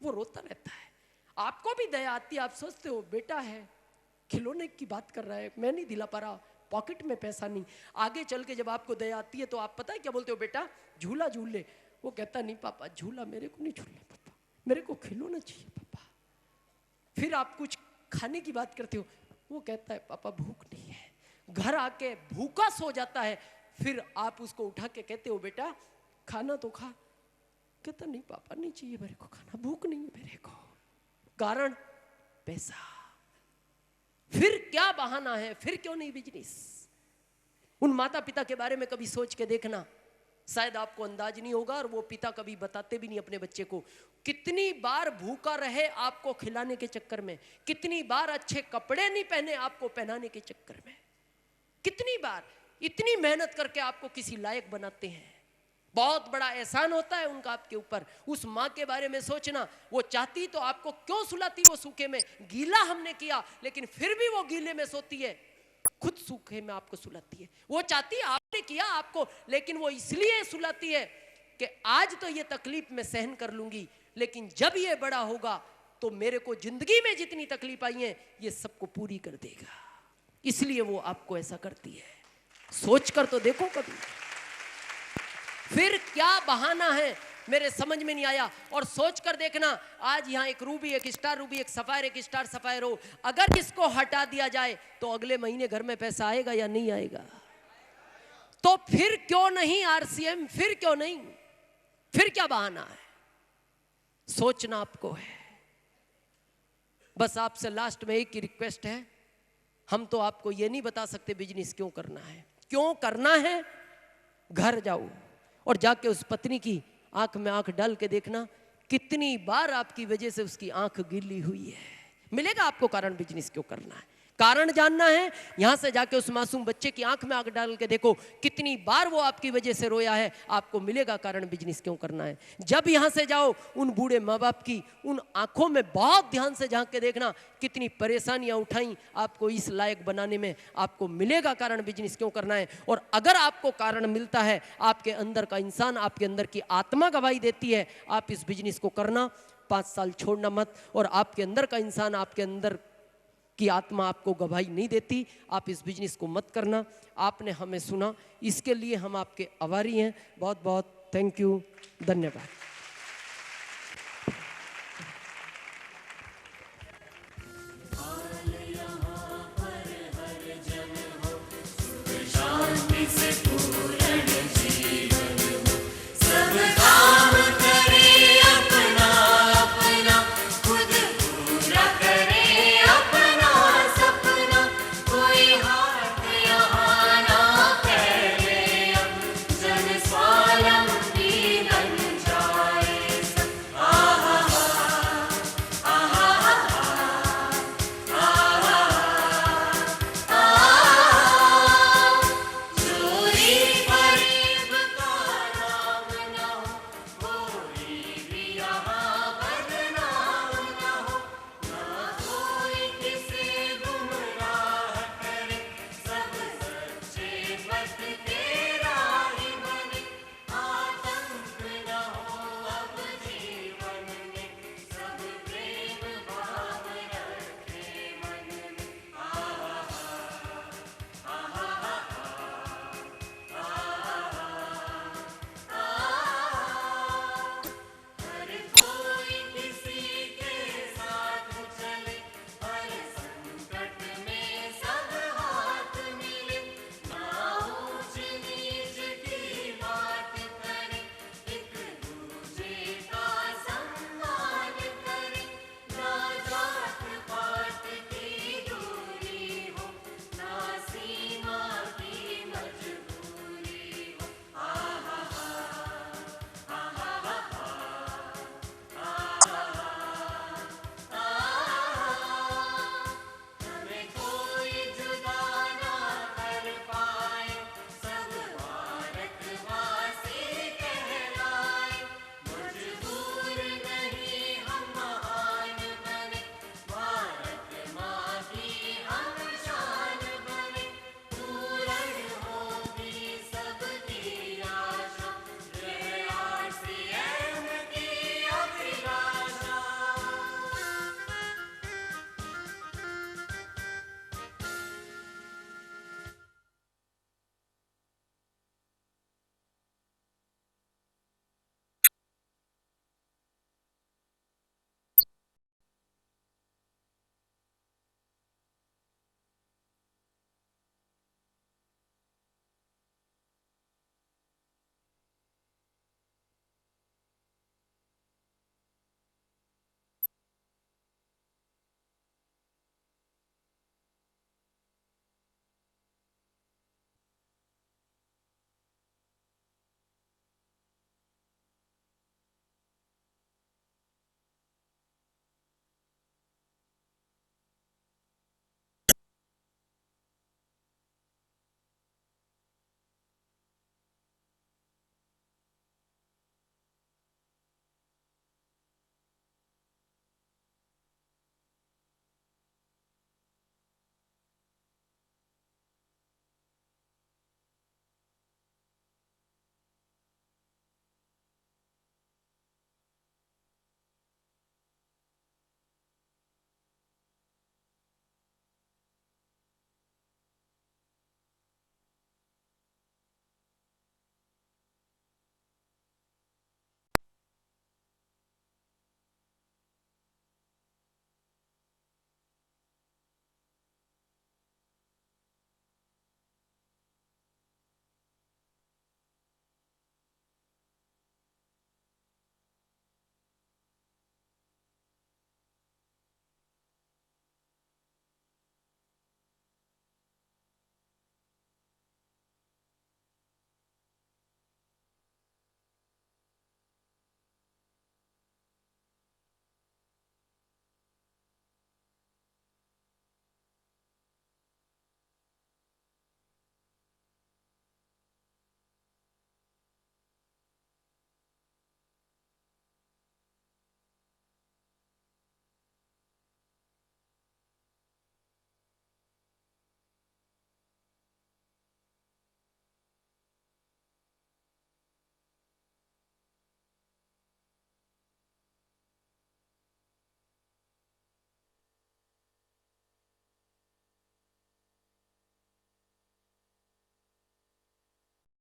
वो रोता रहता है। आपको भी दया आती है, आप सोचते हो बेटा है, खिलौने की बात कर रहा है, मैं नहीं दिला पा रहा, पॉकेट में पैसा नहीं। आगे चल के जब आपको दया आती है तो आप पता है क्या बोलते हो, बेटा झूला झूल ले। वो कहता नहीं पापा झूला मेरे को नहीं झूलना पापा, मेरे को खिलौना चाहिए पापा। फिर आप कुछ खाने की बात करते हो, वो कहता है पापा भूख नहीं है, घर आके भूखा सो जाता है। फिर आप उसको उठा के कहते हो बेटा खाना तो खा, कहता नहीं पापा नहीं चाहिए मेरे को खाना, भूख नहीं है मेरे को। कारण पैसा। फिर क्या बहाना है, फिर क्यों नहीं बिजनेस? उन माता पिता के बारे में कभी सोच के देखना, शायद आपको अंदाज नहीं होगा, और वो पिता कभी बताते भी नहीं अपने बच्चे को। कितनी बार भूखा रहे आपको खिलाने के चक्कर में, कितनी बार अच्छे कपड़े नहीं पहने आपको पहनाने के चक्कर में, कितनी बार इतनी मेहनत करके आपको किसी लायक बनाते हैं। बहुत बड़ा एहसान होता है उनका आपके ऊपर। उस माँ के बारे में सोचना, वो चाहती तो आपको क्यों सुलाती वो सूखे में, गीला हमने किया लेकिन फिर भी वो गीले में सोती है, खुद सूखे में आपको सुलाती है। वो चाहती है आपने किया आपको, लेकिन वो इसलिए सुलाती है कि आज तो ये तकलीफ मैं सहन कर लूंगी, लेकिन जब ये बड़ा होगा तो मेरे को जिंदगी में जितनी तकलीफ आई है ये सबको पूरी कर देगा। इसलिए वो आपको ऐसा करती है। सोच कर तो देखो कभी। फिर क्या बहाना है मेरे समझ में नहीं आया। और सोच कर देखना, आज यहाँ एक रूबी, एक स्टार रूबी, एक सफायर, एक स्टार सफायर हो, अगर इसको हटा दिया जाए तो अगले महीने घर में पैसा आएगा या नहीं आएगा? तो फिर क्यों नहीं आरसीएम, फिर क्यों नहीं, फिर क्या बहाना है? सोचना आपको है। बस आपसे लास्ट में एक ही रिक्वेस्ट है, हम तो आपको ये नहीं बता सकते बिजनेस क्यों करना है। क्यों करना है, घर जाओ और जाके उस पत्नी की आंख में आंख डाल के देखना, कितनी बार आपकी वजह से उसकी आंख गीली हुई है। मिलेगा आपको कारण बिजनेस क्यों करना है। कारण जानना है, यहां से जाके उस मासूम बच्चे की आंख में आंख डाल के देखो, कितनी बार वो आपकी वजह से रोया है, आपको मिलेगा कारण बिजनेस क्यों करना है। जब यहां से जाओ उन बूढ़े माँ बाप की उन आंखों में बहुत ध्यान से झांक के देखना, कितनी परेशानियां उठाई आपको इस लायक बनाने में, आपको मिलेगा कारण बिजनेस क्यों करना है। और अगर आपको कारण मिलता है, आपके अंदर का इंसान, आपके अंदर की आत्मा गवाही देती है, आप इस बिजनेस को करना, 5 साल छोड़ना मत। और आपके अंदर का इंसान, आपके अंदर की आत्मा आपको गवाही नहीं देती, आप इस बिजनेस को मत करना। आपने हमें सुना, इसके लिए हम आपके आभारी हैं। बहुत बहुत थैंक यू, धन्यवाद।